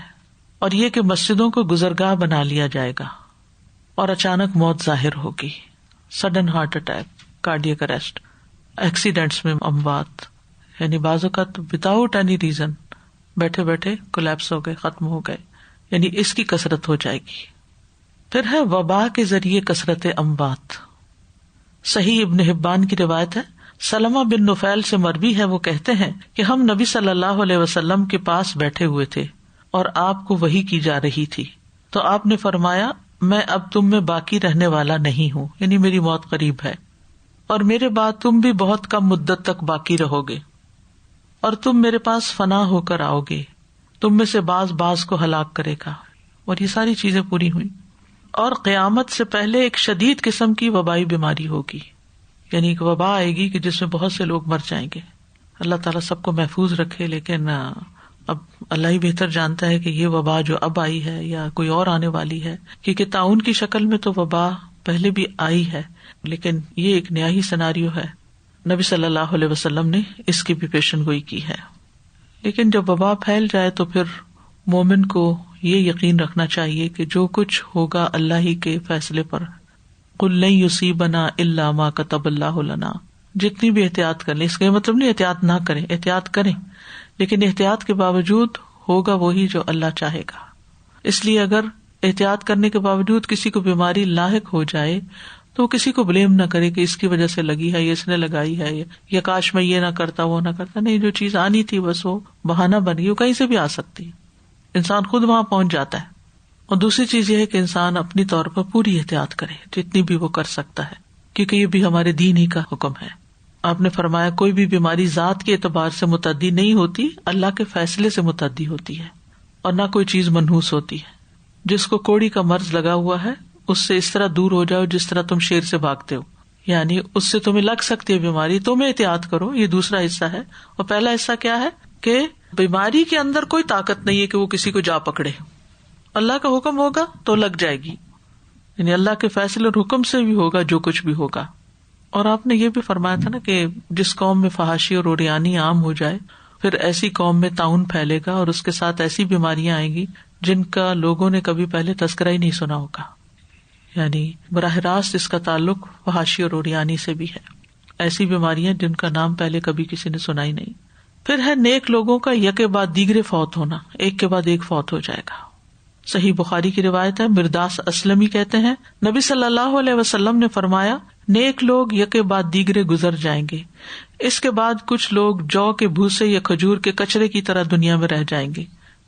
اور یہ کہ مسجدوں کو گزرگاہ بنا لیا جائے گا، اور اچانک موت ظاہر ہوگی. Sudden heart attack, cardiac arrest, accidents میں اموات، یعنی بعض اوقات وداؤٹ اینی ریزن بیٹھے بیٹھے کولیپس ہو گئے، ختم ہو گئے، یعنی اس کی کثرت ہو جائے گی. پھر ہے وبا کے ذریعے کثرت اموات. صحیح ابن حبان کی روایت ہے، سلمہ بن نفیل سے مروی ہے، وہ کہتے ہیں کہ ہم نبی صلی اللہ علیہ وسلم کے پاس بیٹھے ہوئے تھے اور آپ کو وحی کی جا رہی تھی، تو آپ نے فرمایا میں اب تم میں باقی رہنے والا نہیں ہوں، یعنی میری موت قریب ہے، اور میرے بعد تم بھی بہت کم مدت تک باقی رہو گے، اور تم میرے پاس فنا ہو کر آؤ گے، تم میں سے بعض کو ہلاک کرے گا. اور یہ ساری چیزیں پوری ہوئی. اور قیامت سے پہلے ایک شدید قسم کی وبائی بیماری ہوگی، یعنی ایک وبا آئے گی کہ جس میں بہت سے لوگ مر جائیں گے. اللہ تعالیٰ سب کو محفوظ رکھے، لیکن اب اللہ ہی بہتر جانتا ہے کہ یہ وبا جو اب آئی ہے یا کوئی اور آنے والی ہے، کیونکہ طاعون کی شکل میں تو وبا پہلے بھی آئی ہے، لیکن یہ ایک نیا ہی سیناریو ہے. نبی صلی اللہ علیہ وسلم نے اس کی بھی پیشن گوئی کی ہے. لیکن جب وبا پھیل جائے تو پھر مومن کو یہ یقین رکھنا چاہیے کہ جو کچھ ہوگا اللہ ہی کے فیصلے پر. قل لن یصیبنا الا ما کتب اللہ لنا. جتنی بھی احتیاط کر لیں، اس کا مطلب نہیں احتیاط نہ کریں، احتیاط کریں، لیکن احتیاط کے باوجود ہوگا وہی جو اللہ چاہے گا. اس لیے اگر احتیاط کرنے کے باوجود کسی کو بیماری لاحق ہو جائے تو کسی کو بلیم نہ کرے کہ اس کی وجہ سے لگی ہے، یہ اس نے لگائی ہے، یا کاش میں یہ نہ کرتا وہ نہ کرتا. نہیں، جو چیز آنی تھی بس وہ بہانہ بن گئی، وہ کہیں سے بھی آ سکتی ہے، انسان خود وہاں پہنچ جاتا ہے. اور دوسری چیز یہ ہے کہ انسان اپنی طور پر پوری احتیاط کرے جتنی بھی وہ کر سکتا ہے، کیونکہ یہ بھی ہمارے دین ہی کا حکم ہے. آپ نے فرمایا کوئی بھی بیماری ذات کے اعتبار سے متعدی نہیں ہوتی، اللہ کے فیصلے سے متعدی ہوتی ہے، اور نہ کوئی چیز منحوس ہوتی ہے. جس کو کوڑی کا مرض لگا ہوا ہے اس سے اس طرح دور ہو جاؤ جس طرح تم شیر سے بھاگتے ہو، یعنی اس سے تمہیں لگ سکتی ہے بیماری، تمہیں احتیاط کرو. یہ دوسرا حصہ ہے. اور پہلا حصہ کیا ہے کہ بیماری کے اندر کوئی طاقت نہیں ہے کہ وہ کسی کو جا پکڑے. اللہ کا حکم ہوگا تو لگ جائے گی، یعنی اللہ کے فیصلے اور حکم سے بھی ہوگا جو کچھ بھی ہوگا. اور آپ نے یہ بھی فرمایا تھا نا کہ جس قوم میں فحاشی اور عریانی عام ہو جائے پھر ایسی قوم میں طاعون پھیلے گا، اور اس کے ساتھ ایسی بیماریاں آئیں گی جن کا لوگوں نے کبھی پہلے تذکرہ ہی نہیں سنا ہوگا. یعنی براہ راست اس کا تعلق فحاشی اور عریانی سے بھی ہے. ایسی بیماریاں جن کا نام پہلے کبھی کسی نے سنا ہی نہیں. پھر ہے نیک لوگوں کا یکے بعد دیگرے فوت ہونا، ایک کے بعد ایک فوت ہو جائے گا. صحیح بخاری کی روایت ہے، مرداس اسلمی کہتے ہیں نبی صلی اللہ علیہ وسلم نے فرمایا نیک لوگ یکے بعد دیگرے گزر جائیں گے، اس کے بعد کچھ لوگ جو کے بھوسے یا کھجور کے کچرے کی طرح دنیا میں رہ جائیں گے،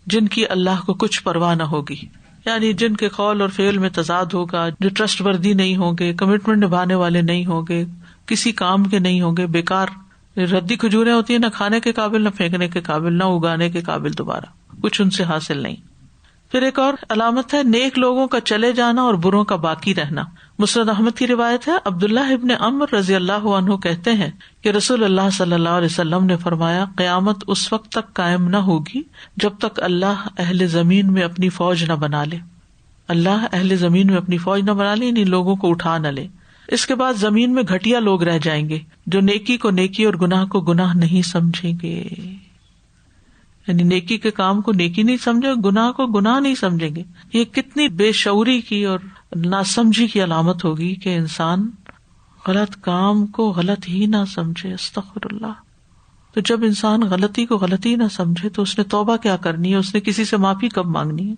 جن کی اللہ کو کچھ پرواہ نہ ہوگی، یعنی جن کے قول اور فعل میں تضاد ہوگا، جو ٹرسٹ وردی نہیں ہوں گے، کمٹمنٹ نبھانے والے نہیں ہوں گے، کسی کام کے نہیں ہوں گے، بیکار ردی کھجوریں ہوتی ہیں، نہ کھانے کے قابل، نہ پھینکنے کے قابل، نہ اگانے کے قابل، دوبارہ کچھ ان سے حاصل نہیں. پھر ایک اور علامت ہے نیک لوگوں کا چلے جانا اور بروں کا باقی رہنا. مسند احمد کی روایت ہے، عبداللہ ابن عمر رضی اللہ عنہ کہتے ہیں کہ رسول اللہ صلی اللہ علیہ وسلم نے فرمایا قیامت اس وقت تک قائم نہ ہوگی جب تک اللہ اہل زمین میں اپنی فوج نہ بنا لے. اللہ اہل زمین میں اپنی فوج نہ بنا لے، یعنی لوگوں کو اٹھا نہ لے. اس کے بعد زمین میں گھٹیا لوگ رہ جائیں گے جو نیکی کو نیکی اور گناہ کو گناہ نہیں سمجھیں گے، یعنی نیکی کے کام کو نیکی نہیں سمجھے، گناہ کو گناہ نہیں سمجھیں گے. یہ کتنی بے شعوری کی اور ناسمجھی کی علامت ہوگی کہ انسان غلط کام کو غلط ہی نہ سمجھے. استغفر اللہ. تو جب انسان غلطی کو غلطی نہ سمجھے تو اس نے توبہ کیا کرنی ہے، اس نے کسی سے معافی کب مانگنی ہے.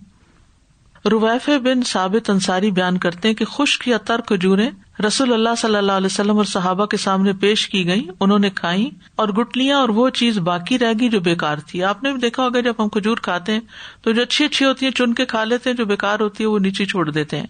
رویفہ بن ثابت انصاری بیان کرتے ہیں کہ خشک یا تر کھجوریں رسول اللہ صلی اللہ علیہ وسلم اور صحابہ کے سامنے پیش کی گئیں، انہوں نے کھائیں اور گٹلیاں اور وہ چیز باقی رہ گئی جو بیکار تھی. آپ نے بھی دیکھا ہوگا جب ہم کھجور کھاتے ہیں تو جو اچھی اچھی ہوتی ہیں چن کے کھا لیتے ہیں، جو بیکار ہوتی ہے وہ نیچے چھوڑ دیتے ہیں.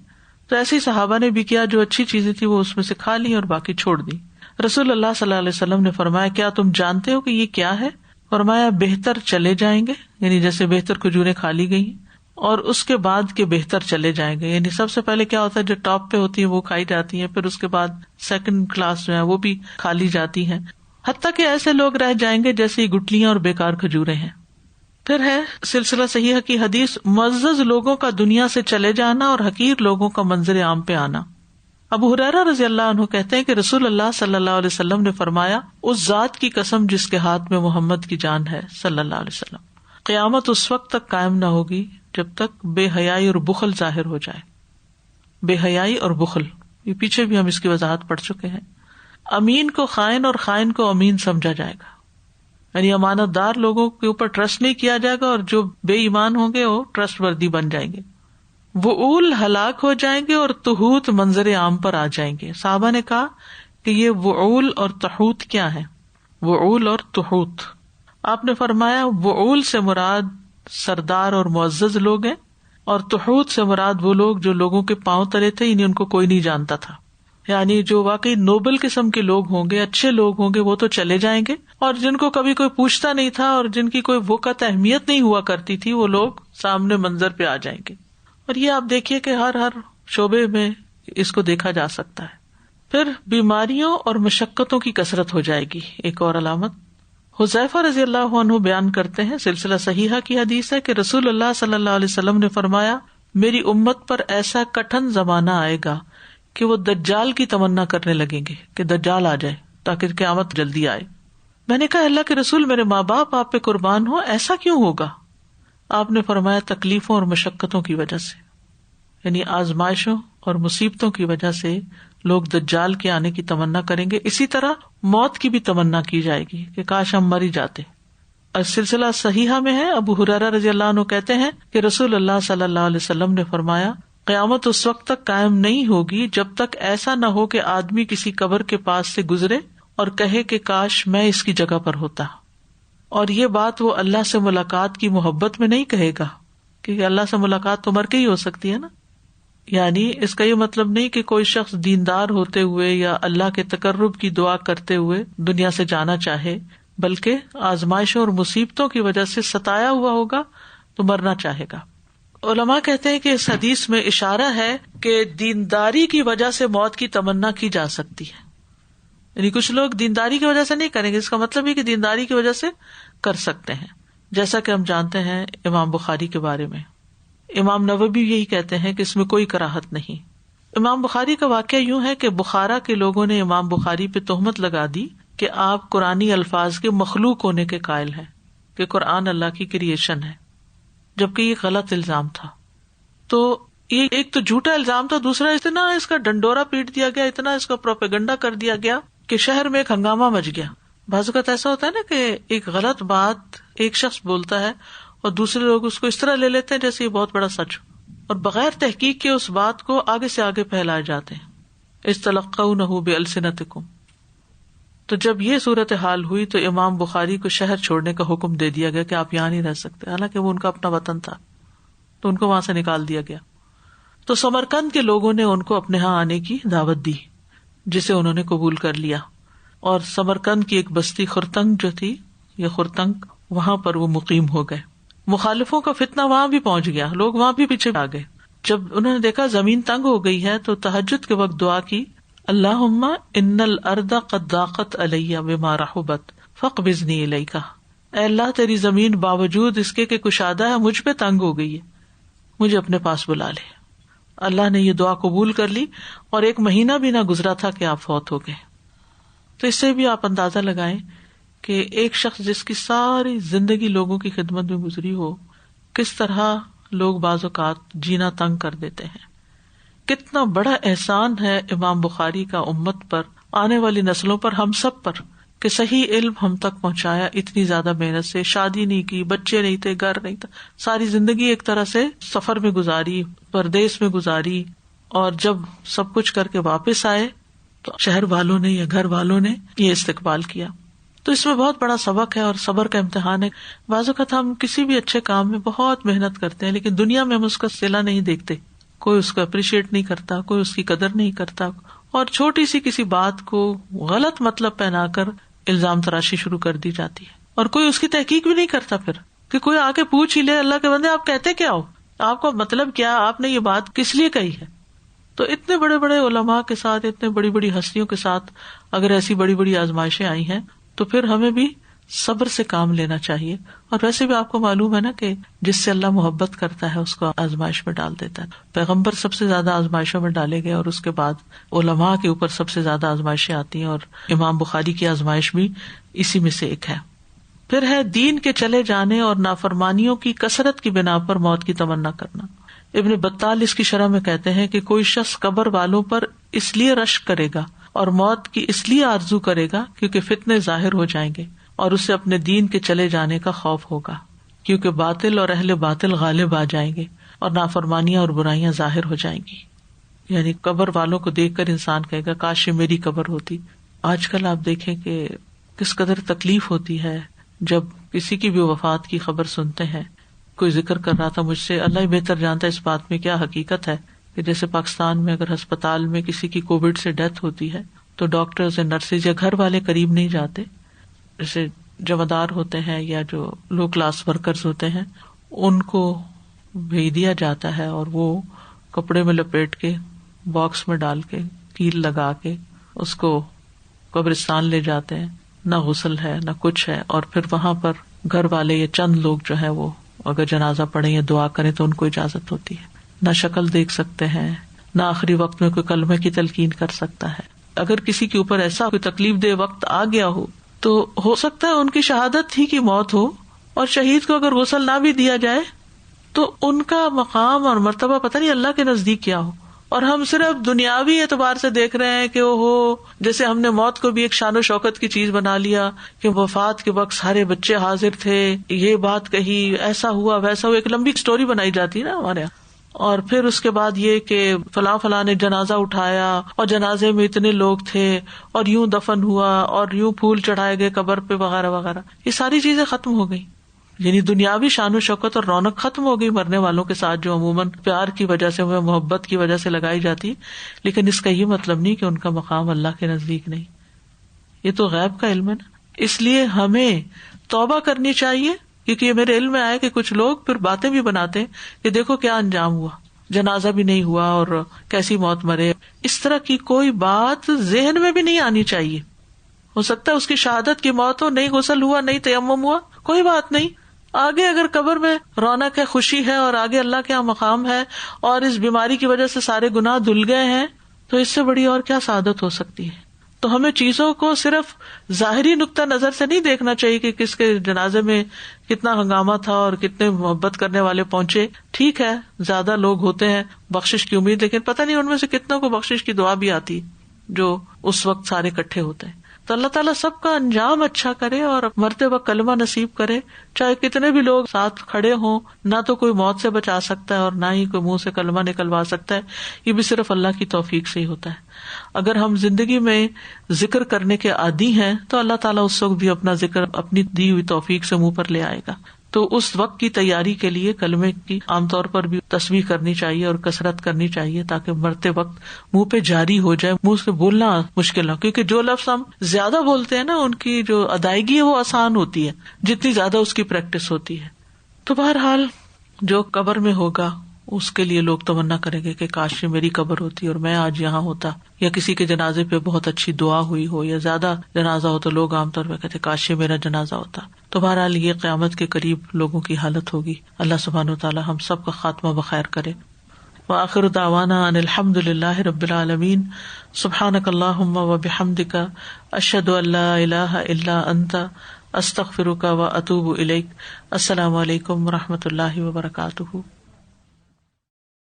تو ایسے ہی صحابہ نے بھی کیا، جو اچھی چیزیں تھی وہ اس میں سے کھا لی اور باقی چھوڑ دی. رسول اللہ صلی اللہ علیہ وسلم نے فرمایا کیا تم جانتے ہو کہ یہ کیا ہے؟ فرمایا بہتر چلے جائیں گے، یعنی جیسے بہتر کھجوریں کھا لی گئی، اور اس کے بعد کے بہتر چلے جائیں گے. یعنی سب سے پہلے کیا ہوتا ہے، جو ٹاپ پہ ہوتی ہیں وہ کھائی جاتی ہیں، پھر اس کے بعد سیکنڈ کلاس جو ہے وہ بھی کھا لی جاتی ہیں، حتیٰ کہ ایسے لوگ رہ جائیں گے جیسے ہی گٹلیاں اور بیکار کھجوریں ہیں. پھر ہے سلسلہ صحیح کی حدیث معزز لوگوں کا دنیا سے چلے جانا اور حقیر لوگوں کا منظر عام پہ آنا. ابو ہریرہ رضی اللہ عنہ کہتے ہیں کہ رسول اللہ صلی اللہ علیہ وسلم نے فرمایا اس ذات کی قسم جس کے ہاتھ میں محمد کی جان ہے صلی اللہ علیہ وسلم، قیامت اس وقت تک قائم نہ ہوگی جب تک بے حیائی اور بخل ظاہر ہو جائے. بے حیائی اور بخل، یہ پیچھے بھی ہم اس کی وضاحت پڑھ چکے ہیں. امین کو خائن اور خائن کو امین سمجھا جائے گا، یعنی امانت دار لوگوں کے اوپر ٹرسٹ نہیں کیا جائے گا، اور جو بے ایمان ہوں گے وہ ٹرسٹ وردی بن جائیں گے، وعول ہلاک ہو جائیں گے اور تحوت منظر عام پر آ جائیں گے. صحابہ نے کہا کہ یہ وعول اور تحوت کیا ہے؟ وعول اور تحوت. آپ نے فرمایا وعول سے مراد سردار اور معزز لوگ ہیں، اور تحوت سے مراد وہ لوگ جو لوگوں کے پاؤں تلے تھے، یعنی ان کو کوئی نہیں جانتا تھا. یعنی جو واقعی نوبل قسم کے لوگ ہوں گے، اچھے لوگ ہوں گے، وہ تو چلے جائیں گے، اور جن کو کبھی کوئی پوچھتا نہیں تھا اور جن کی کوئی وقت اہمیت نہیں ہوا کرتی تھی، وہ لوگ سامنے منظر پہ آ جائیں گے. اور یہ آپ دیکھیے کہ ہر شعبے میں اس کو دیکھا جا سکتا ہے. پھر بیماریوں اور مشقتوں کی کثرت ہو جائے گی. ایک اور علامت حذیفہ رضی اللہ عنہ بیان کرتے ہیں، سلسلہ صحیحہ کی حدیث ہے کہ رسول اللہ صلی اللہ علیہ وسلم نے فرمایا میری امت پر ایسا کٹھن زمانہ آئے گا کہ وہ دجال کی تمنا کرنے لگیں گے کہ دجال آ جائے تاکہ قیامت جلدی آئے. میں نے کہا اللہ کے رسول میرے ماں باپ آپ پہ قربان ہو، ایسا کیوں ہوگا؟ آپ نے فرمایا تکلیفوں اور مشقتوں کی وجہ سے، یعنی آزمائشوں اور مصیبتوں کی وجہ سے لوگ دجال کے آنے کی تمنا کریں گے. اسی طرح موت کی بھی تمنا کی جائے گی کہ کاش ہم مر ہی جاتے. اور سلسلہ صحیحہ میں ہے، ابو ہریرہ رضی اللہ عنہ کہتے ہیں کہ رسول اللہ صلی اللہ علیہ وسلم نے فرمایا قیامت اس وقت تک قائم نہیں ہوگی جب تک ایسا نہ ہو کہ آدمی کسی قبر کے پاس سے گزرے اور کہے کہ کاش میں اس کی جگہ پر ہوتا. اور یہ بات وہ اللہ سے ملاقات کی محبت میں نہیں کہے گا، کیونکہ اللہ سے ملاقات تو مر کے ہی ہو سکتی ہے نا. یعنی اس کا یہ مطلب نہیں کہ کوئی شخص دیندار ہوتے ہوئے یا اللہ کے تقرب کی دعا کرتے ہوئے دنیا سے جانا چاہے، بلکہ آزمائشوں اور مصیبتوں کی وجہ سے ستایا ہوا ہوگا تو مرنا چاہے گا. علماء کہتے ہیں کہ اس حدیث میں اشارہ ہے کہ دینداری کی وجہ سے موت کی تمنا کی جا سکتی ہے. یعنی کچھ لوگ دینداری کی وجہ سے نہیں کریں گے، اس کا مطلب ہے کہ دینداری کی وجہ سے کر سکتے ہیں، جیسا کہ ہم جانتے ہیں امام بخاری کے بارے میں. امام نووی یہی کہتے ہیں کہ اس میں کوئی کراہت نہیں. امام بخاری کا واقعہ یوں ہے کہ بخارا کے لوگوں نے امام بخاری پہ تہمت لگا دی کہ آپ قرآنی الفاظ کے مخلوق ہونے کے قائل ہیں، کہ قرآن اللہ کی کریشن ہے، جبکہ یہ غلط الزام تھا. تو یہ ایک تو جھوٹا الزام تھا، دوسرا اتنا اس کا ڈنڈورا پیٹ دیا گیا، اتنا اس کا پروپیگنڈا کر دیا گیا کہ شہر میں ایک ہنگامہ مچ گیا. بعض اوقات ایسا ہوتا ہے نا کہ ایک غلط بات ایک شخص بولتا ہے اور دوسرے لوگ اس کو اس طرح لے لیتے ہیں جیسے یہ بہت بڑا سچ ہو، اور بغیر تحقیق کے اس بات کو آگے سے آگے پھیلائے جاتے ہیں. استلقونہ بألسنتکم. تو جب یہ صورتحال ہوئی تو امام بخاری کو شہر چھوڑنے کا حکم دے دیا گیا کہ آپ یہاں نہیں رہ سکتے، حالانکہ وہ ان کا اپنا وطن تھا، تو ان کو وہاں سے نکال دیا گیا. تو سمرقند کے لوگوں نے ان کو اپنے ہاں آنے کی دعوت دی، جسے انہوں نے قبول کر لیا، اور سمرقند کی ایک بستی خرتنگ جو تھی، یہ خرتنگ، وہاں پر وہ مقیم ہو گئے. مخالفوں کا فتنہ وہاں بھی پہنچ گیا، لوگ وہاں بھی پیچھے آ گئے. جب انہوں نے دیکھا زمین تنگ ہو گئی ہے تو تہجد کے وقت دعا کی، اللہم ان الارض قد ضاقت علی بما رحبت فاقبضنی الیک. اے اللہ تیری زمین باوجود اس کے کہ کشادہ ہے مجھ پہ تنگ ہو گئی ہے، مجھے اپنے پاس بلا لے. اللہ نے یہ دعا قبول کر لی اور 1 مہینہ بھی نہ گزرا تھا کہ آپ فوت ہو گئے. تو اس سے بھی آپ اندازہ لگائیں کہ ایک شخص جس کی ساری زندگی لوگوں کی خدمت میں گزری ہو، کس طرح لوگ بعض اوقات جینا تنگ کر دیتے ہیں. کتنا بڑا احسان ہے امام بخاری کا امت پر، آنے والی نسلوں پر، ہم سب پر، کہ صحیح علم ہم تک پہنچایا اتنی زیادہ محنت سے. شادی نہیں کی، بچے نہیں تھے، گھر نہیں تھا، ساری زندگی ایک طرح سے سفر میں گزاری، پردیس میں گزاری، اور جب سب کچھ کر کے واپس آئے تو شہر والوں نے یا گھر والوں نے یہ استقبال کیا. تو اس میں بہت بڑا سبق ہے اور صبر کا امتحان ہے. بعض اوقات ہم کسی بھی اچھے کام میں بہت محنت کرتے ہیں لیکن دنیا میں ہم اس کا صلہ نہیں دیکھتے، کوئی اس کو اپریشیٹ نہیں کرتا، کوئی اس کی قدر نہیں کرتا، اور چھوٹی سی کسی بات کو غلط مطلب پہنا کر الزام تراشی شروع کر دی جاتی ہے، اور کوئی اس کی تحقیق بھی نہیں کرتا. پھر کہ کوئی آ کے پوچھ ہی لے، اللہ کے بندے آپ کہتے کیا ہو، آپ کا مطلب کیا، آپ نے یہ بات کس لیے کہی ہے. تو اتنے بڑے بڑے علماء کے ساتھ، اتنے بڑی بڑی ہستیوں کے ساتھ اگر ایسی بڑی بڑی آزمائشیں آئی ہیں تو پھر ہمیں بھی صبر سے کام لینا چاہیے. اور ویسے بھی آپ کو معلوم ہے نا کہ جس سے اللہ محبت کرتا ہے اس کو آزمائش میں ڈال دیتا ہے. پیغمبر سب سے زیادہ آزمائشوں میں ڈالے گئے، اور اس کے بعد علماء کے اوپر سب سے زیادہ آزمائشیں آتی ہیں، اور امام بخاری کی آزمائش بھی اسی میں سے ایک ہے. پھر ہے دین کے چلے جانے اور نافرمانیوں کی کثرت کی بنا پر موت کی تمنا کرنا. ابن بطال اس کی شرح میں کہتے ہیں کہ کوئی شخص قبر والوں پر اس لیے رشک کرے گا اور موت کی اس لیے آرزو کرے گا کیونکہ فتنے ظاہر ہو جائیں گے اور اسے اپنے دین کے چلے جانے کا خوف ہوگا. کیونکہ باطل اور اہل باطل غالب آ جائیں گے اور نافرمانیاں اور برائیاں ظاہر ہو جائیں گی. یعنی قبر والوں کو دیکھ کر انسان کہے گا کاش یہ میری قبر ہوتی. آج کل آپ دیکھیں کہ کس قدر تکلیف ہوتی ہے جب کسی کی بھی وفات کی خبر سنتے ہیں. کوئی ذکر کر رہا تھا مجھ سے, اللہ ہی بہتر جانتا ہے اس بات میں کیا حقیقت ہے, کہ جیسے پاکستان میں اگر ہسپتال میں کسی کی کووڈ سے ڈیتھ ہوتی ہے تو ڈاکٹرز یا نرسز یا گھر والے قریب نہیں جاتے. جیسے جمعدار ہوتے ہیں یا جو لو کلاس ورکرز ہوتے ہیں ان کو بھیج دیا جاتا ہے اور وہ کپڑے میں لپیٹ کے باکس میں ڈال کے کیل لگا کے اس کو قبرستان لے جاتے ہیں. نہ غسل ہے نہ کچھ ہے, اور پھر وہاں پر گھر والے یا چند لوگ جو ہے وہ اگر جنازہ پڑھیں یا دعا کریں تو ان کو اجازت ہوتی ہے. نہ شکل دیکھ سکتے ہیں, نہ آخری وقت میں کوئی کلمے کی تلقین کر سکتا ہے. اگر کسی کے اوپر ایسا کوئی تکلیف دہ وقت آ گیا ہو تو سکتا ہے ان کی شہادت ہی کی موت ہو, اور شہید کو اگر غسل نہ بھی دیا جائے تو ان کا مقام اور مرتبہ پتہ نہیں اللہ کے نزدیک کیا ہو. اور ہم صرف دنیاوی اعتبار سے دیکھ رہے ہیں کہ جیسے ہم نے موت کو بھی ایک شان و شوکت کی چیز بنا لیا کہ وفات کے وقت سارے بچے حاضر تھے, یہ بات کہی, ایسا ہوا ویسا ہوا, ایک لمبی سٹوری بنائی جاتی ہے نا ہمارے یہاں. اور پھر اس کے بعد یہ کہ فلاں فلاں نے جنازہ اٹھایا اور جنازے میں اتنے لوگ تھے اور یوں دفن ہوا اور یوں پھول چڑھائے گئے قبر پہ وغیرہ وغیرہ. یہ ساری چیزیں ختم ہو گئی. یعنی دنیاوی شان و شوکت اور رونق ختم ہو گئی مرنے والوں کے ساتھ, جو عموماً پیار کی وجہ سے, محبت کی وجہ سے لگائی جاتی. لیکن اس کا یہ مطلب نہیں کہ ان کا مقام اللہ کے نزدیک نہیں. یہ تو غیب کا علم ہے نا. اس لیے ہمیں توبہ کرنی چاہیے, کیونکہ یہ میرے علم میں آیا کہ کچھ لوگ پھر باتیں بھی بناتے ہیں کہ دیکھو کیا انجام ہوا, جنازہ بھی نہیں ہوا اور کیسی موت مرے. اس طرح کی کوئی بات ذہن میں بھی نہیں آنی چاہیے. ہو سکتا ہے اس کی شہادت کی موت ہو, نہیں غسل ہوا, نہیں تیمم ہوا, کوئی بات نہیں. آگے اگر قبر میں رونق ہے, خوشی ہے, اور آگے اللہ کے یہاں مقام ہے, اور اس بیماری کی وجہ سے سارے گناہ دھل گئے ہیں, تو اس سے بڑی اور کیا سعادت ہو سکتی ہے. تو ہمیں چیزوں کو صرف ظاہری نقطہ نظر سے نہیں دیکھنا چاہیے کہ کس کے جنازے میں کتنا ہنگامہ تھا اور کتنے محبت کرنے والے پہنچے. ٹھیک ہے, زیادہ لوگ ہوتے ہیں, بخشش کی امید, لیکن پتہ نہیں ان میں سے کتنوں کو بخشش کی دعا بھی آتی جو اس وقت سارے اکٹھے ہوتے ہیں. تو اللہ تعالیٰ سب کا انجام اچھا کرے اور مرتے وقت کلمہ نصیب کرے, چاہے کتنے بھی لوگ ساتھ کھڑے ہوں. نہ تو کوئی موت سے بچا سکتا ہے اور نہ ہی کوئی منہ سے کلمہ نکلوا سکتا ہے. یہ بھی صرف اللہ کی توفیق سے ہی ہوتا ہے. اگر ہم زندگی میں ذکر کرنے کے عادی ہیں تو اللہ تعالیٰ اس وقت بھی اپنا ذکر اپنی دی ہوئی توفیق سے منہ پر لے آئے گا. تو اس وقت کی تیاری کے لیے کلمے کی عام طور پر بھی تسبیح کرنی چاہیے اور کثرت کرنی چاہیے, تاکہ مرتے وقت منہ پہ جاری ہو جائے, منہ سے بولنا مشکل نہ, کیونکہ جو لفظ ہم زیادہ بولتے ہیں نا ان کی جو ادائیگی ہے وہ آسان ہوتی ہے جتنی زیادہ اس کی پریکٹس ہوتی ہے. تو بہرحال جو قبر میں ہوگا اس کے لیے لوگ تمنا کریں گے کہ کاش میری قبر ہوتی اور میں آج یہاں ہوتا, یا کسی کے جنازے پہ بہت اچھی دعا ہوئی ہو یا زیادہ جنازہ ہو تو لوگ عام طور پہ کہتے کاش میرا جنازہ ہوتا. تو بہرحال یہ قیامت کے قریب لوگوں کی حالت ہوگی. اللہ سبحانہ وتعالی ہم سب کا خاتمہ بخیر کرے. وآخر دعوانا ان الحمد للہ رب العالمین. سبحانک اللہم وبحمدک, اشہد ان لا الہ الا انت, استغفرک واتوب الیک. السلام علیکم ورحمۃ اللہ وبرکاتہ.